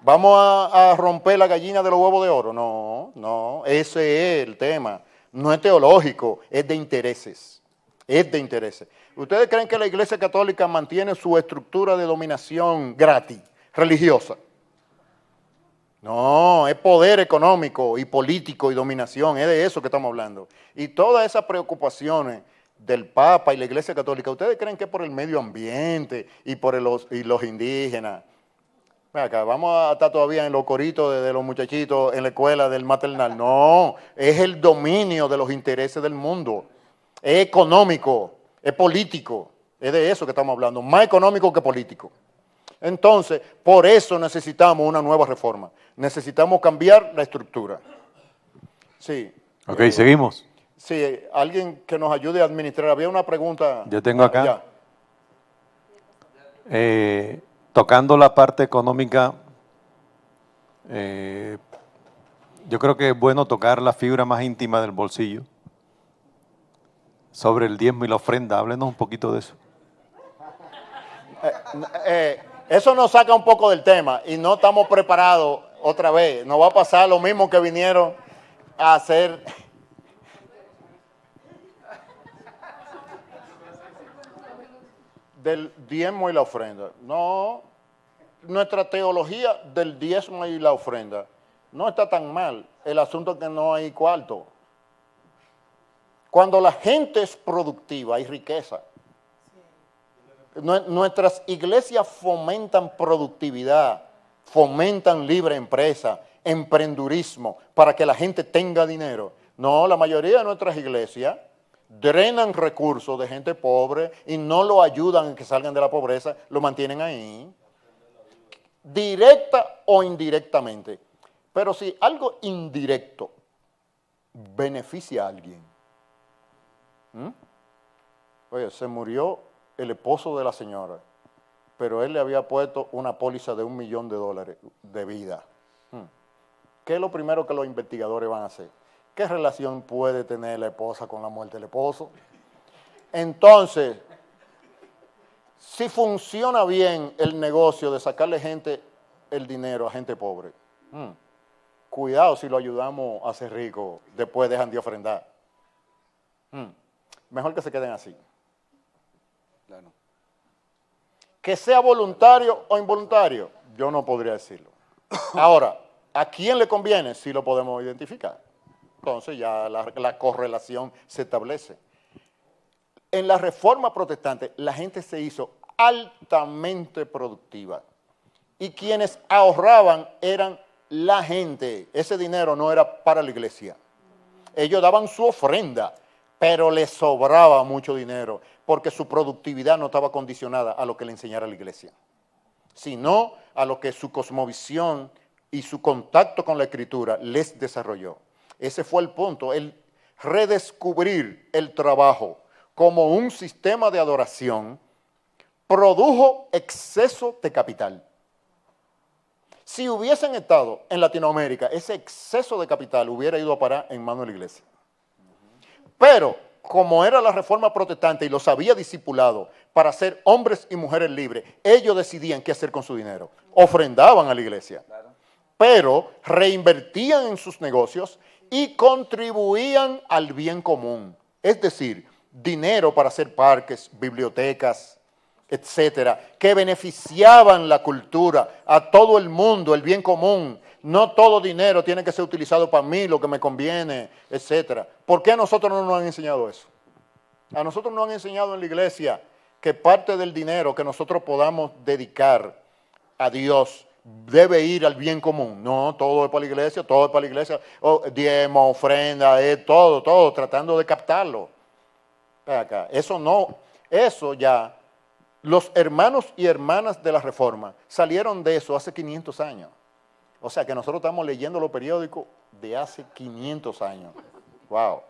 ¿Vamos a romper la gallina de los huevos de oro? No, ese es el tema. No es teológico, es de intereses. Es de intereses. ¿Ustedes creen que la Iglesia Católica mantiene su estructura de dominación gratis, religiosa? No, es poder económico y político y dominación, es de eso que estamos hablando. Y todas esas preocupaciones del Papa y la Iglesia Católica, ¿ustedes creen que es por el medio ambiente y por los indígenas? Acá, vamos a estar todavía en los coritos de los muchachitos en la escuela del maternal. No, es el dominio de los intereses del mundo. Es económico, es político, es de eso que estamos hablando, más económico que político. Entonces, por eso necesitamos una nueva reforma. Necesitamos cambiar la estructura. Sí. Ok, seguimos. Sí, alguien que nos ayude a administrar. Había una pregunta. Yo tengo acá. Tocando la parte económica, yo creo que es bueno tocar la fibra más íntima del bolsillo. Sobre el diezmo y la ofrenda. Háblenos un poquito de eso. Eso nos saca un poco del tema y no estamos preparados otra vez. Nos va a pasar lo mismo que vinieron a hacer. Del diezmo y la ofrenda. No, nuestra teología del diezmo y la ofrenda no está tan mal. El asunto es que no hay cuarto. Cuando la gente es productiva, hay riqueza. Nuestras iglesias fomentan productividad, fomentan libre empresa, emprendurismo, para que la gente tenga dinero. No, la mayoría de nuestras iglesias drenan recursos de gente pobre y no lo ayudan a que salgan de la pobreza, lo mantienen ahí, directa o indirectamente. Pero si algo indirecto beneficia a alguien, oye, se murió el esposo de la señora, pero él le había puesto una póliza de $1 millón de vida. ¿Qué es lo primero que los investigadores van a hacer? ¿Qué relación puede tener la esposa con la muerte del esposo? Entonces, si funciona bien el negocio de sacarle el dinero a gente pobre, cuidado si lo ayudamos a ser rico, después dejan de ofrendar. Mejor que se queden así. Claro. Que sea voluntario o involuntario, yo no podría decirlo. Ahora, ¿a quién le conviene? Sí lo podemos identificar. Entonces ya la correlación se establece. En la Reforma Protestante, la gente se hizo altamente productiva. Y quienes ahorraban eran la gente. Ese dinero no era para la iglesia. Ellos daban su ofrenda, pero les sobraba mucho dinero, porque su productividad no estaba condicionada a lo que le enseñara la iglesia, sino a lo que su cosmovisión y su contacto con la Escritura les desarrolló. Ese fue el punto, el redescubrir el trabajo como un sistema de adoración produjo exceso de capital. Si hubiesen estado en Latinoamérica, ese exceso de capital hubiera ido a parar en manos de la iglesia. Pero, como era la Reforma Protestante y los había discipulado para ser hombres y mujeres libres, ellos decidían qué hacer con su dinero. Ofrendaban a la iglesia, pero reinvertían en sus negocios y contribuían al bien común. Es decir, dinero para hacer parques, bibliotecas, etcétera, que beneficiaban la cultura, a todo el mundo, el bien común. No todo dinero tiene que ser utilizado para mí, lo que me conviene, etcétera. ¿Por qué a nosotros no nos han enseñado eso? A nosotros nos han enseñado en la iglesia que parte del dinero que nosotros podamos dedicar a Dios debe ir al bien común. No, todo es para la iglesia, todo es para la iglesia. Diezmo, ofrenda, todo, tratando de captarlo. Acá. Eso no, eso ya, los hermanos y hermanas de la Reforma salieron de eso hace 500 años. O sea que nosotros estamos leyendo los periódicos de hace 500 años. Wow.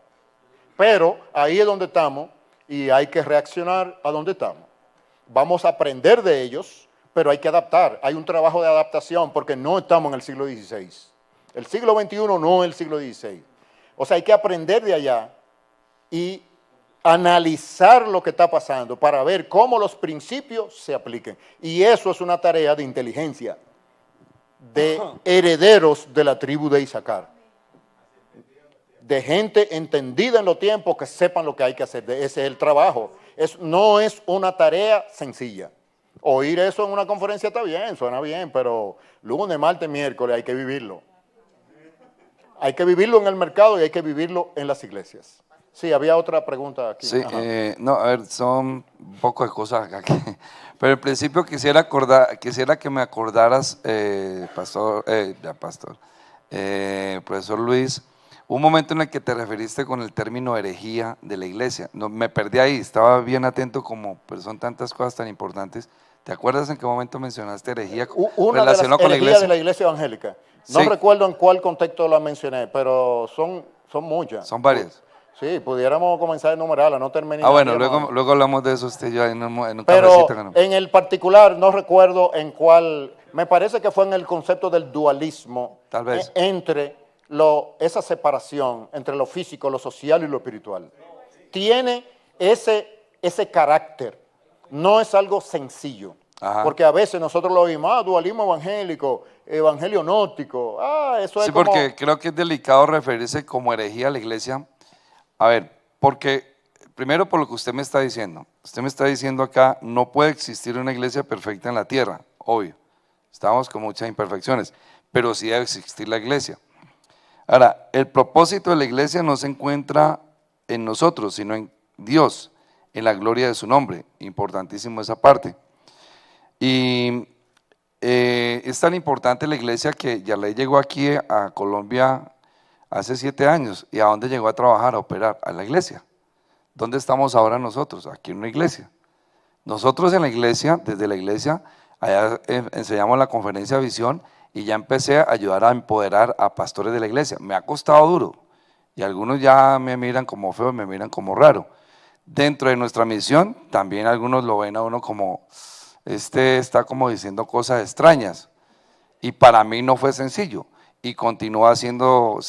Pero ahí es donde estamos y hay que reaccionar a donde estamos. Vamos a aprender de ellos, pero hay que adaptar. Hay un trabajo de adaptación porque no estamos en el siglo XVI. El siglo XXI no es el siglo XVI. O sea, hay que aprender de allá y analizar lo que está pasando para ver cómo los principios se apliquen. Y eso es una tarea de inteligencia, de herederos de la tribu de Isaacar, de gente entendida en los tiempos que sepan lo que hay que hacer. Ese es el trabajo. No es una tarea sencilla. Oír eso en una conferencia está bien, suena bien, pero lunes, martes, miércoles hay que vivirlo. Hay que vivirlo en el mercado y hay que vivirlo en las iglesias. Sí, había otra pregunta aquí. Sí, no, a ver, son un poco de cosas acá. Pero en principio quisiera que me acordaras, profesor Luis, un momento en el que te referiste con el término herejía de la iglesia. No, me perdí ahí, estaba bien atento pero son tantas cosas tan importantes. ¿Te acuerdas en qué momento mencionaste herejía relacionado con la iglesia? De la iglesia evangélica. No Sí. recuerdo en cuál contexto la mencioné, pero son muchas. Son varias. Sí, pudiéramos comenzar a enumerarla, no terminé. Bueno, luego hablamos de eso usted y yo en un Pero cafecito. en el particular no recuerdo en cuál, me parece que fue en el concepto del dualismo. Tal vez. Entre esa separación entre lo físico, lo social y lo espiritual. Tiene ese carácter, no es algo sencillo. Ajá. Porque a veces nosotros lo oímos, dualismo evangélico, evangelio gnóstico, eso es Sí, como... porque creo que es delicado referirse como herejía a la iglesia. A ver, porque primero por lo que usted me está diciendo. Usted me está diciendo acá, no puede existir una iglesia perfecta en la tierra, obvio. Estamos con muchas imperfecciones. pero sí debe existir la iglesia. Ahora, el propósito de la iglesia no se encuentra en nosotros, sino en Dios, en la gloria de su nombre. Importantísimo esa parte. Y es tan importante la iglesia que Yarley llegó aquí a Colombia hace 7 años. ¿Y a dónde llegó a trabajar, a operar? A la iglesia. ¿Dónde estamos ahora nosotros? Aquí en una iglesia. Nosotros en la iglesia, desde la iglesia, allá enseñamos la conferencia de visión y ya empecé a ayudar a empoderar a pastores de la iglesia. Me ha costado duro y algunos ya me miran como feo, me miran como raro. Dentro de nuestra misión, también algunos lo ven a uno como, está como diciendo cosas extrañas. Y para mí no fue sencillo y continúa siendo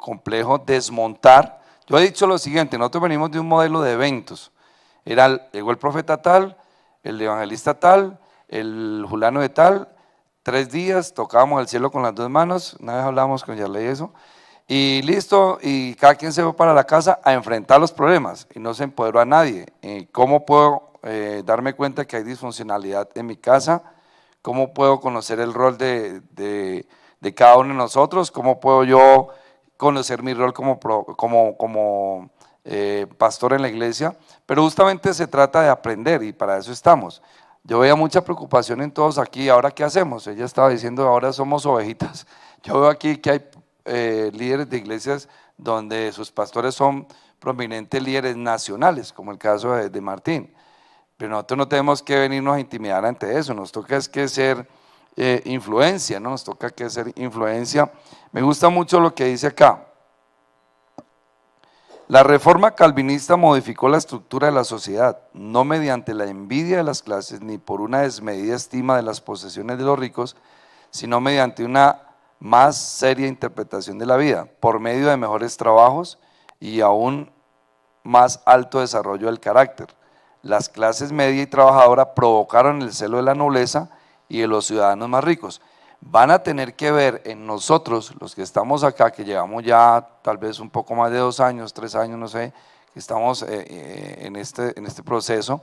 complejo desmontar. Yo he dicho lo siguiente, nosotros venimos de un modelo de eventos. Llegó el profeta tal, el evangelista tal, el fulano de tal, 3 días, tocábamos el cielo con las 2 manos, una vez hablábamos con Yarley eso, y listo, y cada quien se fue para la casa a enfrentar los problemas, y no se empoderó a nadie. ¿Cómo puedo darme cuenta que hay disfuncionalidad en mi casa? ¿Cómo puedo conocer el rol de cada uno de nosotros? ¿Cómo puedo yo conocer mi rol como pastor en la iglesia? Pero justamente se trata de aprender y para eso estamos. Yo veía mucha preocupación en todos aquí. ¿Ahora qué hacemos? Ella estaba diciendo, ahora somos ovejitas. Yo veo aquí que hay líderes de iglesias donde sus pastores son prominentes líderes nacionales, como el caso de Martín. Pero nosotros no tenemos que venirnos a intimidar ante eso. Nos toca es que ser influencia, ¿no? Nos toca que ser influencia. Me gusta mucho lo que dice acá. La reforma calvinista modificó la estructura de la sociedad, no mediante la envidia de las clases ni por una desmedida estima de las posesiones de los ricos, sino mediante una más seria interpretación de la vida, por medio de mejores trabajos y aún más alto desarrollo del carácter. Las clases media y trabajadora provocaron el celo de la nobleza y de los ciudadanos más ricos. Van a tener que ver en nosotros, los que estamos acá, que llevamos ya tal vez un poco más de 2 años, 3 años, no sé, que estamos en este proceso,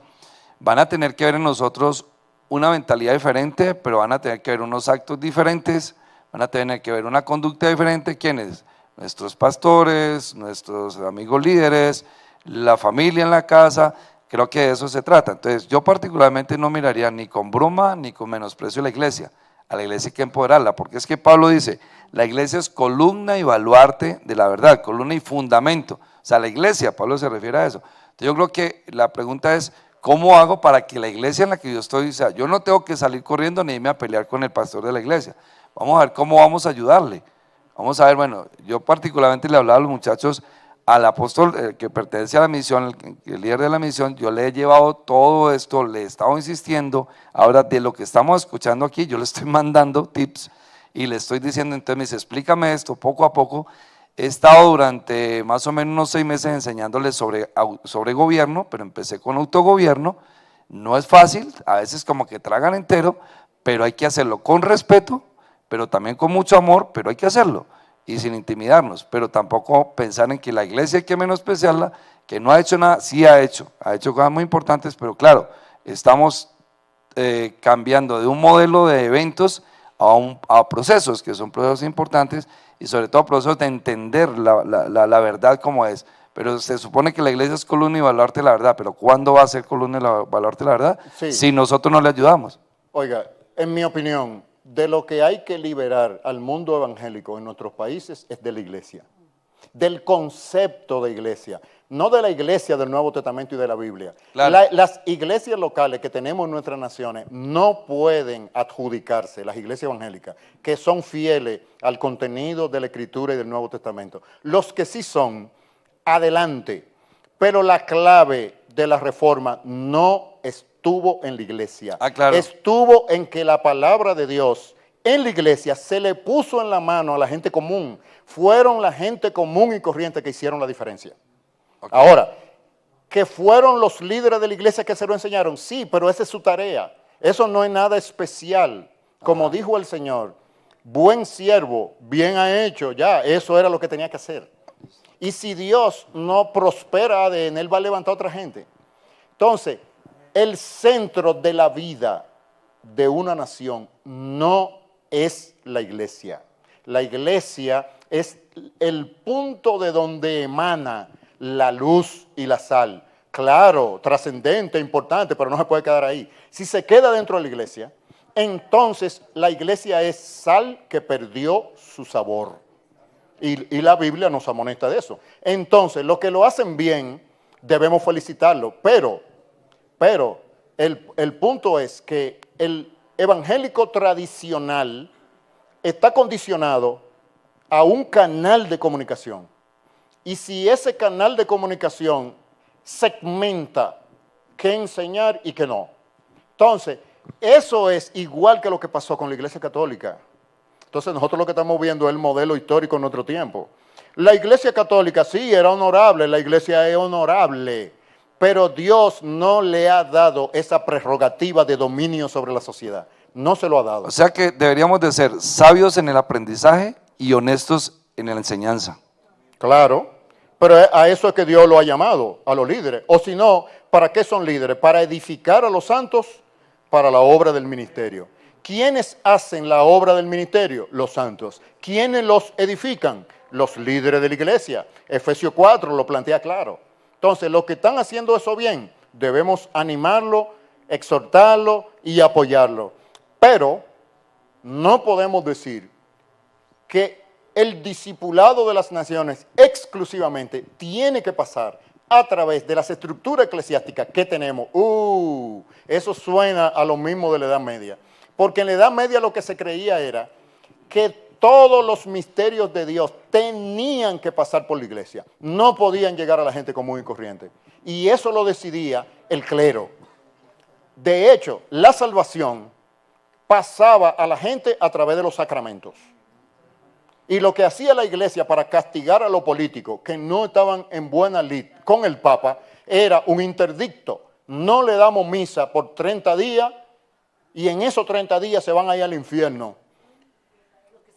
van a tener que ver en nosotros una mentalidad diferente, pero van a tener que ver unos actos diferentes, van a tener que ver una conducta diferente. ¿Quiénes? Nuestros pastores, nuestros amigos líderes, la familia en la casa. Creo que de eso se trata. Entonces yo particularmente no miraría ni con broma ni con menosprecio a la iglesia. A la iglesia hay que empoderarla, porque es que Pablo dice, la iglesia es columna y baluarte de la verdad, columna y fundamento. O sea, la iglesia, Pablo se refiere a eso. Entonces yo creo que la pregunta es, ¿cómo hago para que la iglesia en la que yo estoy, o sea, yo no tengo que salir corriendo ni irme a pelear con el pastor de la iglesia? Vamos a ver cómo vamos a ayudarle. Vamos a ver, bueno, yo particularmente le hablaba a los muchachos, al apóstol que pertenece a la misión, el líder de la misión, yo le he llevado todo esto, le he estado insistiendo. Ahora de lo que estamos escuchando aquí, yo le estoy mandando tips y le estoy diciendo, entonces me dice, explícame esto poco a poco. He estado durante más o menos unos 6 meses enseñándole sobre gobierno, pero empecé con autogobierno. No es fácil, a veces como que tragan entero, pero hay que hacerlo con respeto, pero también con mucho amor, pero hay que hacerlo. Y sin intimidarnos, pero tampoco pensar en que la iglesia hay que menospreciarla, que no ha hecho nada. Sí ha hecho cosas muy importantes, pero claro, estamos cambiando de un modelo de eventos a procesos, que son procesos importantes y sobre todo procesos de entender la verdad como es. Pero se supone que la iglesia es columna y baluarte de la verdad, pero ¿cuándo va a ser columna y baluarte de la verdad? Sí. Si nosotros no le ayudamos. Oiga, en mi opinión, de lo que hay que liberar al mundo evangélico en nuestros países es de la iglesia, del concepto de iglesia, no de la iglesia del Nuevo Testamento y de la Biblia. Claro. Las iglesias locales que tenemos en nuestras naciones no pueden adjudicarse, las iglesias evangélicas, que son fieles al contenido de la Escritura y del Nuevo Testamento. Los que sí son, adelante, pero la clave de la reforma no estuvo en la iglesia, claro. Estuvo en que la palabra de Dios en la iglesia se le puso en la mano a la gente común. Fueron la gente común y corriente que hicieron la diferencia. Okay. Ahora, que fueron los líderes de la iglesia que se lo enseñaron, sí, pero esa es su tarea. Eso no es nada especial. Como dijo el Señor, buen siervo, bien ha hecho, ya, eso era lo que tenía que hacer. Y si Dios no prospera en él, va a levantar a otra gente. Entonces, el centro de la vida de una nación no es la iglesia. La iglesia es el punto de donde emana la luz y la sal. Claro, trascendente, importante, pero no se puede quedar ahí. Si se queda dentro de la iglesia, entonces la iglesia es sal que perdió su sabor. Y la Biblia nos amonesta de eso. Entonces, los que lo hacen bien, debemos felicitarlo. Pero el punto es que el evangélico tradicional está condicionado a un canal de comunicación. Y si ese canal de comunicación segmenta qué enseñar y qué no. Entonces, eso es igual que lo que pasó con la Iglesia Católica. Entonces, nosotros lo que estamos viendo es el modelo histórico en nuestro tiempo. La Iglesia Católica sí era honorable, la Iglesia es honorable, pero Dios no le ha dado esa prerrogativa de dominio sobre la sociedad. No se lo ha dado. O sea que deberíamos de ser sabios en el aprendizaje y honestos en la enseñanza. Claro, pero a eso es que Dios lo ha llamado, a los líderes. O si no, ¿para qué son líderes? Para edificar a los santos para la obra del ministerio. ¿Quiénes hacen la obra del ministerio? Los santos. ¿Quiénes los edifican? Los líderes de la iglesia. Efesios 4 lo plantea claro. Entonces, los que están haciendo eso bien, debemos animarlo, exhortarlo y apoyarlo. Pero no podemos decir que el discipulado de las naciones exclusivamente tiene que pasar a través de las estructuras eclesiásticas que tenemos. Eso suena a lo mismo de la Edad Media. Porque en la Edad Media lo que se creía era que todos los misterios de Dios tenían que pasar por la iglesia. No podían llegar a la gente común y corriente. Y eso lo decidía el clero. De hecho, la salvación pasaba a la gente a través de los sacramentos. Y lo que hacía la iglesia para castigar a los políticos que no estaban en buena lid con el Papa era un interdicto. No le damos misa por 30 días y en esos 30 días se van a ir al infierno.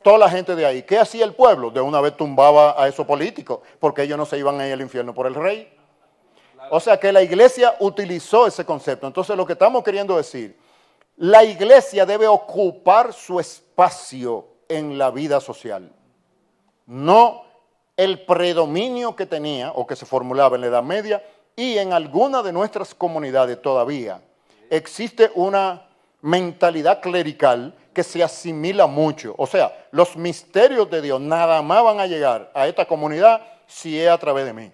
Toda la gente de ahí. ¿Qué hacía el pueblo? De una vez tumbaba a esos políticos porque ellos no se iban a ir al infierno por el rey. O sea que la iglesia utilizó ese concepto. Entonces lo que estamos queriendo decir, la iglesia debe ocupar su espacio en la vida social. No el predominio que tenía o que se formulaba en la Edad Media y en algunas de nuestras comunidades todavía existe una mentalidad clerical que se asimila mucho. O sea, los misterios de Dios nada más van a llegar a esta comunidad si es a través de mí.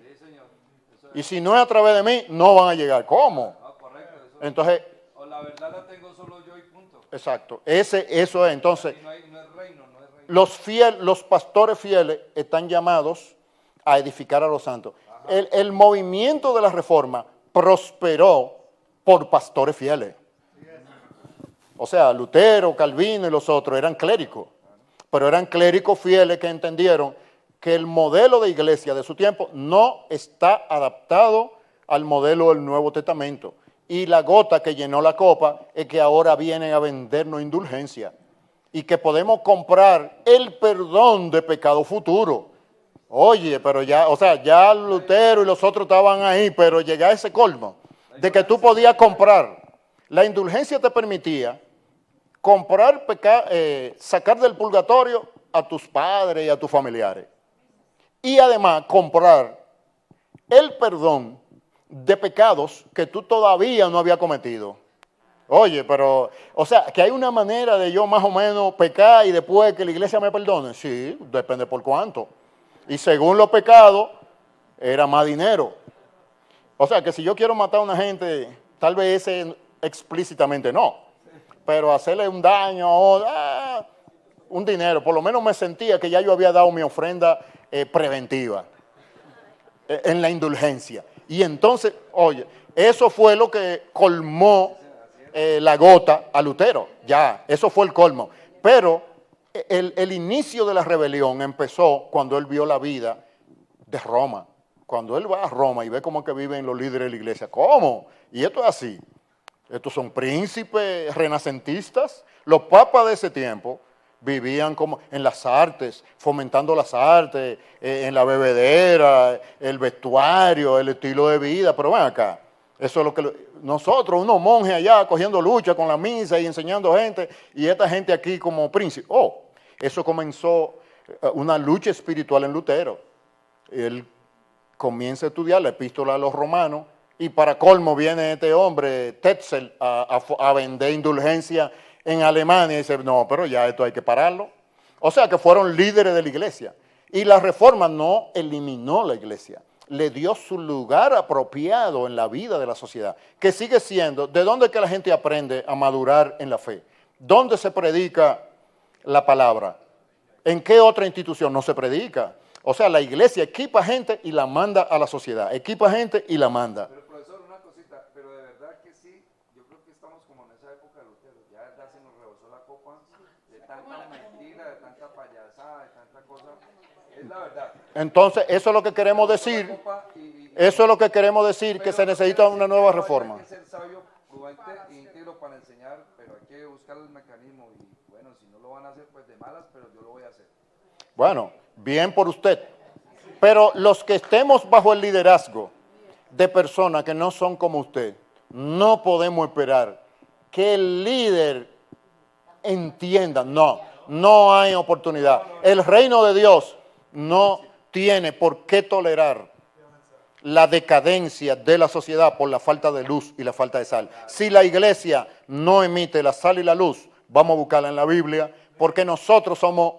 Y si no es a través de mí, no van a llegar. ¿Cómo? Entonces, O la verdad la tengo solo yo y punto. exacto. Eso es. Entonces, No es reino, no es reino. los pastores fieles están llamados a edificar a los santos. El movimiento de la Reforma prosperó por pastores fieles. O sea, Lutero, Calvino y los otros eran clérigos, pero eran clérigos fieles que entendieron que el modelo de iglesia de su tiempo no está adaptado al modelo del Nuevo Testamento. Y la gota que llenó la copa es que ahora vienen a vendernos indulgencia y que podemos comprar el perdón de pecado futuro. Oye, pero ya, o sea, ya Lutero y los otros estaban ahí, pero llega a ese colmo de que tú podías comprar. La indulgencia te permitía comprar, sacar del purgatorio a tus padres y a tus familiares. Y además comprar el perdón de pecados que tú todavía no habías cometido. Oye, pero, o sea, que hay una manera de yo más o menos pecar y después que la iglesia me perdone. Sí, depende por cuánto. Y según los pecados, era más dinero. O sea, que si yo quiero matar a una gente, tal vez ese explícitamente no. Pero hacerle un daño o un dinero, por lo menos me sentía que ya yo había dado mi ofrenda preventiva en la indulgencia. Y entonces, oye, eso fue lo que colmó la gota a Lutero. Ya, eso fue el colmo. Pero el inicio de la rebelión empezó cuando él vio la vida de Roma. Cuando él va a Roma y ve cómo que viven los líderes de la iglesia. ¿Cómo? Y esto es así. Estos son príncipes renacentistas. Los papas de ese tiempo vivían como en las artes, fomentando las artes, en la bebedera, el vestuario, el estilo de vida. Pero ven acá, Eso es lo que nosotros, unos monjes allá cogiendo lucha con la misa y enseñando gente, y esta gente aquí como príncipe. Oh, eso comenzó una lucha espiritual en Lutero. Él comienza a estudiar la epístola a los romanos, y para colmo viene este hombre, Tetzel, a vender indulgencia en Alemania, y dice, no, pero ya esto hay que pararlo. O sea que fueron líderes de la iglesia. Y la reforma no eliminó la iglesia, le dio su lugar apropiado en la vida de la sociedad, que sigue siendo, ¿de dónde es que la gente aprende a madurar en la fe? ¿Dónde se predica la palabra? ¿En qué otra institución no se predica? O sea, la iglesia equipa gente y la manda a la sociedad, equipa gente y la manda. Pero profesor, una cosita, pero de verdad que sí, yo creo que estamos como en esa época de Lutero, ya de verdad se nos rebosó la copa de tanta mentira, de tanta payasada, de tanta cosa, es la verdad. Entonces, eso es lo que queremos decir, eso es lo que queremos decir, que se necesita una nueva reforma. Hay que ser sabio, prudente e íntegro para enseñar, pero hay que buscar el mecanismo y bueno, si no lo van a hacer, pues de malas, pero yo lo voy a hacer. Bueno, bien por usted, pero los que estemos bajo el liderazgo de personas que no son como usted, no podemos esperar que el líder entienda, no hay oportunidad. El reino de Dios no tiene por qué tolerar la decadencia de la sociedad por la falta de luz y la falta de sal. Si la iglesia no emite la sal y la luz, vamos a buscarla en la Biblia, porque nosotros somos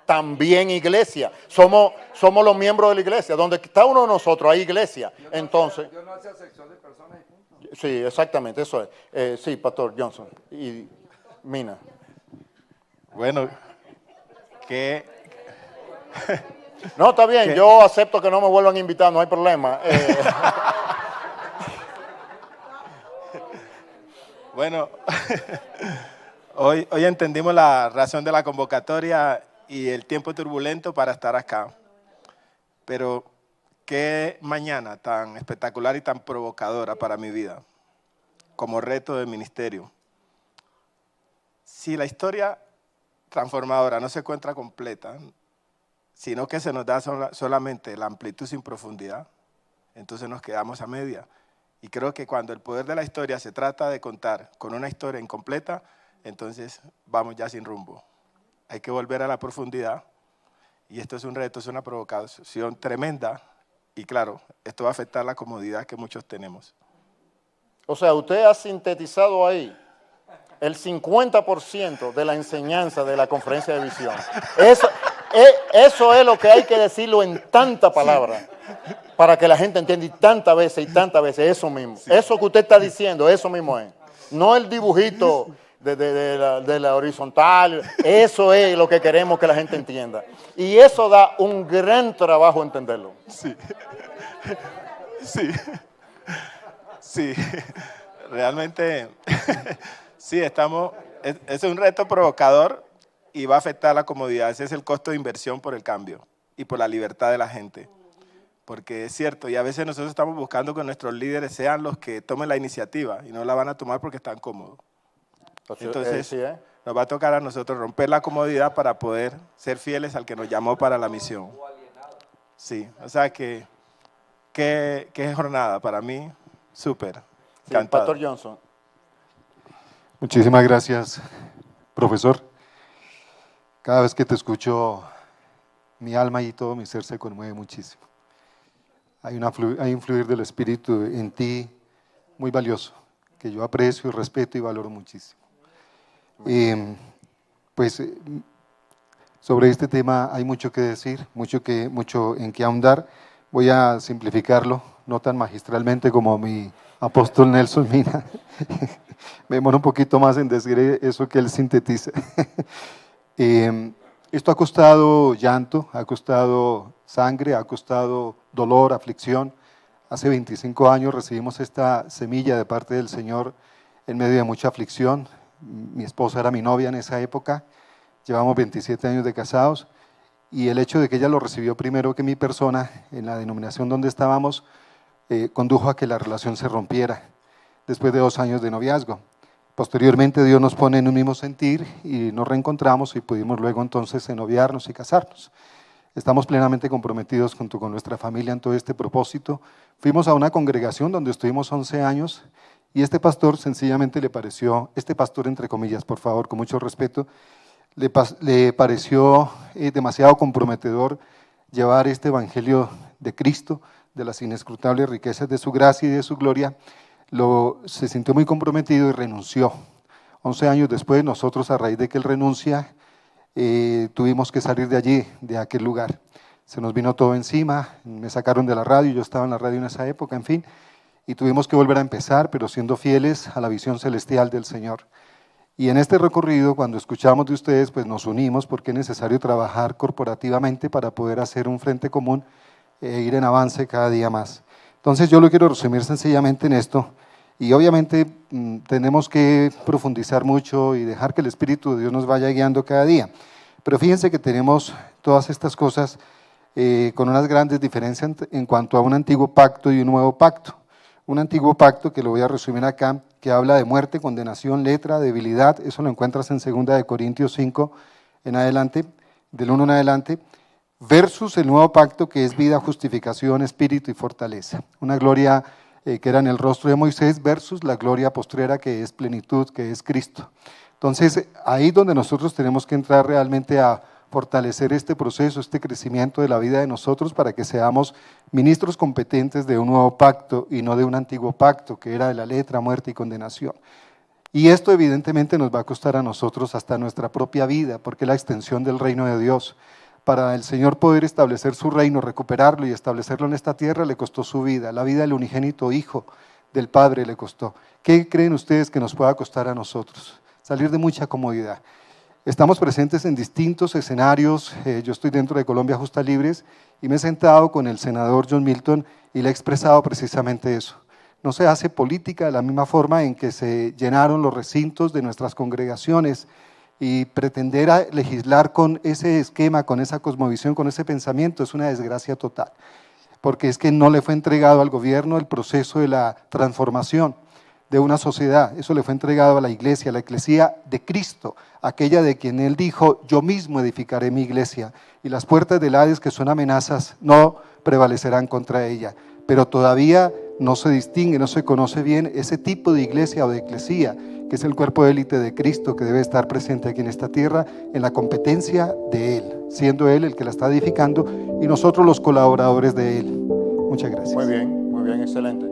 también iglesia, somos los miembros de la iglesia, donde está uno de nosotros hay iglesia. Entonces, Dios no hace acepción de personas y punto. sí, exactamente, eso es. Sí, Pastor Johnson y Mina. Bueno, que... No, está bien, ¿Qué? yo acepto que no me vuelvan a invitar, no hay problema. Bueno, hoy entendimos la razón de la convocatoria y el tiempo turbulento para estar acá. Pero qué mañana tan espectacular y tan provocadora para mi vida, como reto de ministerio. Si la historia transformadora no se encuentra completa, sino que se nos da solamente la amplitud sin profundidad, entonces nos quedamos a media. Y creo que cuando el poder de la historia se trata de contar con una historia incompleta, entonces vamos ya sin rumbo. Hay que volver a la profundidad, y esto es un reto, es una provocación tremenda, y claro, esto va a afectar la comodidad que muchos tenemos. O sea, usted ha sintetizado ahí el 50% de la enseñanza de la conferencia de visión. Eso es lo que hay que decirlo en tantas palabras, para que la gente entienda, y tantas veces, eso mismo. Sí. Eso que usted está diciendo, eso mismo es. No el dibujito de la horizontal, eso es lo que queremos que la gente entienda. Y eso da un gran trabajo entenderlo. Sí, sí, realmente, sí, es un reto provocador y va a afectar la comodidad. Ese es el costo de inversión por el cambio y por la libertad de la gente. Porque es cierto, y a veces nosotros estamos buscando que nuestros líderes sean los que tomen la iniciativa y no la van a tomar porque están cómodos. Entonces, nos va a tocar a nosotros romper la comodidad para poder ser fieles al que nos llamó para la misión. Sí, o sea que jornada para mí, súper. Sí, Pastor Johnson. Muchísimas gracias, profesor. Cada vez que te escucho, mi alma y todo mi ser se conmueve muchísimo. Hay un fluir del Espíritu en ti muy valioso, que yo aprecio, respeto y valoro muchísimo. Sobre este tema hay mucho que decir, mucho en qué ahondar. Voy a simplificarlo, no tan magistralmente como mi apóstol Nelson Mina. Me demoro un poquito más en decir eso que él sintetiza. Esto ha costado llanto, ha costado sangre, ha costado dolor, aflicción. Hace 25 años recibimos esta semilla de parte del Señor en medio de mucha aflicción. Mi esposa era mi novia en esa época, llevamos 27 años de casados, y el hecho de que ella lo recibió primero que mi persona en la denominación donde estábamos condujo a que la relación se rompiera después de 2 años de noviazgo. Posteriormente Dios nos pone en un mismo sentir y nos reencontramos y pudimos luego entonces noviarnos y casarnos. Estamos plenamente comprometidos junto con nuestra familia en todo este propósito. Fuimos a una congregación donde estuvimos 11 años y este pastor sencillamente le pareció, este pastor entre comillas, por favor, con mucho respeto, le pareció demasiado comprometedor llevar este evangelio de Cristo, de las inescrutables riquezas de su gracia y de su gloria. Se sintió muy comprometido y renunció. 11 años después, nosotros, a raíz de que él renuncia, tuvimos que salir de allí, de aquel lugar. Se nos vino todo encima, me sacaron de la radio, yo estaba en la radio en esa época, en fin, y tuvimos que volver a empezar, pero siendo fieles a la visión celestial del Señor. Y en este recorrido, cuando escuchamos de ustedes, pues nos unimos porque es necesario trabajar corporativamente para poder hacer un frente común e ir en avance cada día más. Entonces yo lo quiero resumir sencillamente en esto, y obviamente tenemos que profundizar mucho y dejar que el Espíritu de Dios nos vaya guiando cada día. Pero fíjense que tenemos todas estas cosas con unas grandes diferencias en cuanto a un antiguo pacto y un nuevo pacto. Un antiguo pacto, que lo voy a resumir acá, que habla de muerte, condenación, letra, debilidad, eso lo encuentras en 2 de Corintios 5 en adelante, del 1 en adelante, versus el nuevo pacto, que es vida, justificación, espíritu y fortaleza. Una gloria que era en el rostro de Moisés versus la gloria postrera, que es plenitud, que es Cristo. Entonces, ahí donde nosotros tenemos que entrar realmente a fortalecer este proceso, este crecimiento de la vida de nosotros, para que seamos ministros competentes de un nuevo pacto y no de un antiguo pacto, que era de la letra, muerte y condenación. Y esto evidentemente nos va a costar a nosotros hasta nuestra propia vida, porque es la extensión del reino de Dios. Para el Señor poder establecer su reino, recuperarlo y establecerlo en esta tierra, le costó su vida. La vida del unigénito Hijo del Padre le costó. ¿Qué creen ustedes que nos pueda costar a nosotros? Salir de mucha comodidad. Estamos presentes en distintos escenarios. Yo estoy dentro de Colombia Justa Libres y me he sentado con el senador John Milton y le he expresado precisamente eso. No se hace política de la misma forma en que se llenaron los recintos de nuestras congregaciones, y pretender legislar con ese esquema, con esa cosmovisión, con ese pensamiento es una desgracia total, porque es que no le fue entregado al gobierno el proceso de la transformación de una sociedad. Eso le fue entregado a la iglesia, la eclesía de Cristo, aquella de quien Él dijo: yo mismo edificaré mi iglesia, y las puertas del Hades, que son amenazas, no prevalecerán contra ella. Pero todavía no se distingue, no se conoce bien ese tipo de iglesia o de eclesía, que es el cuerpo de élite de Cristo, que debe estar presente aquí en esta tierra en la competencia de Él, siendo Él el que la está edificando y nosotros los colaboradores de Él. Muchas gracias. Muy bien, excelente.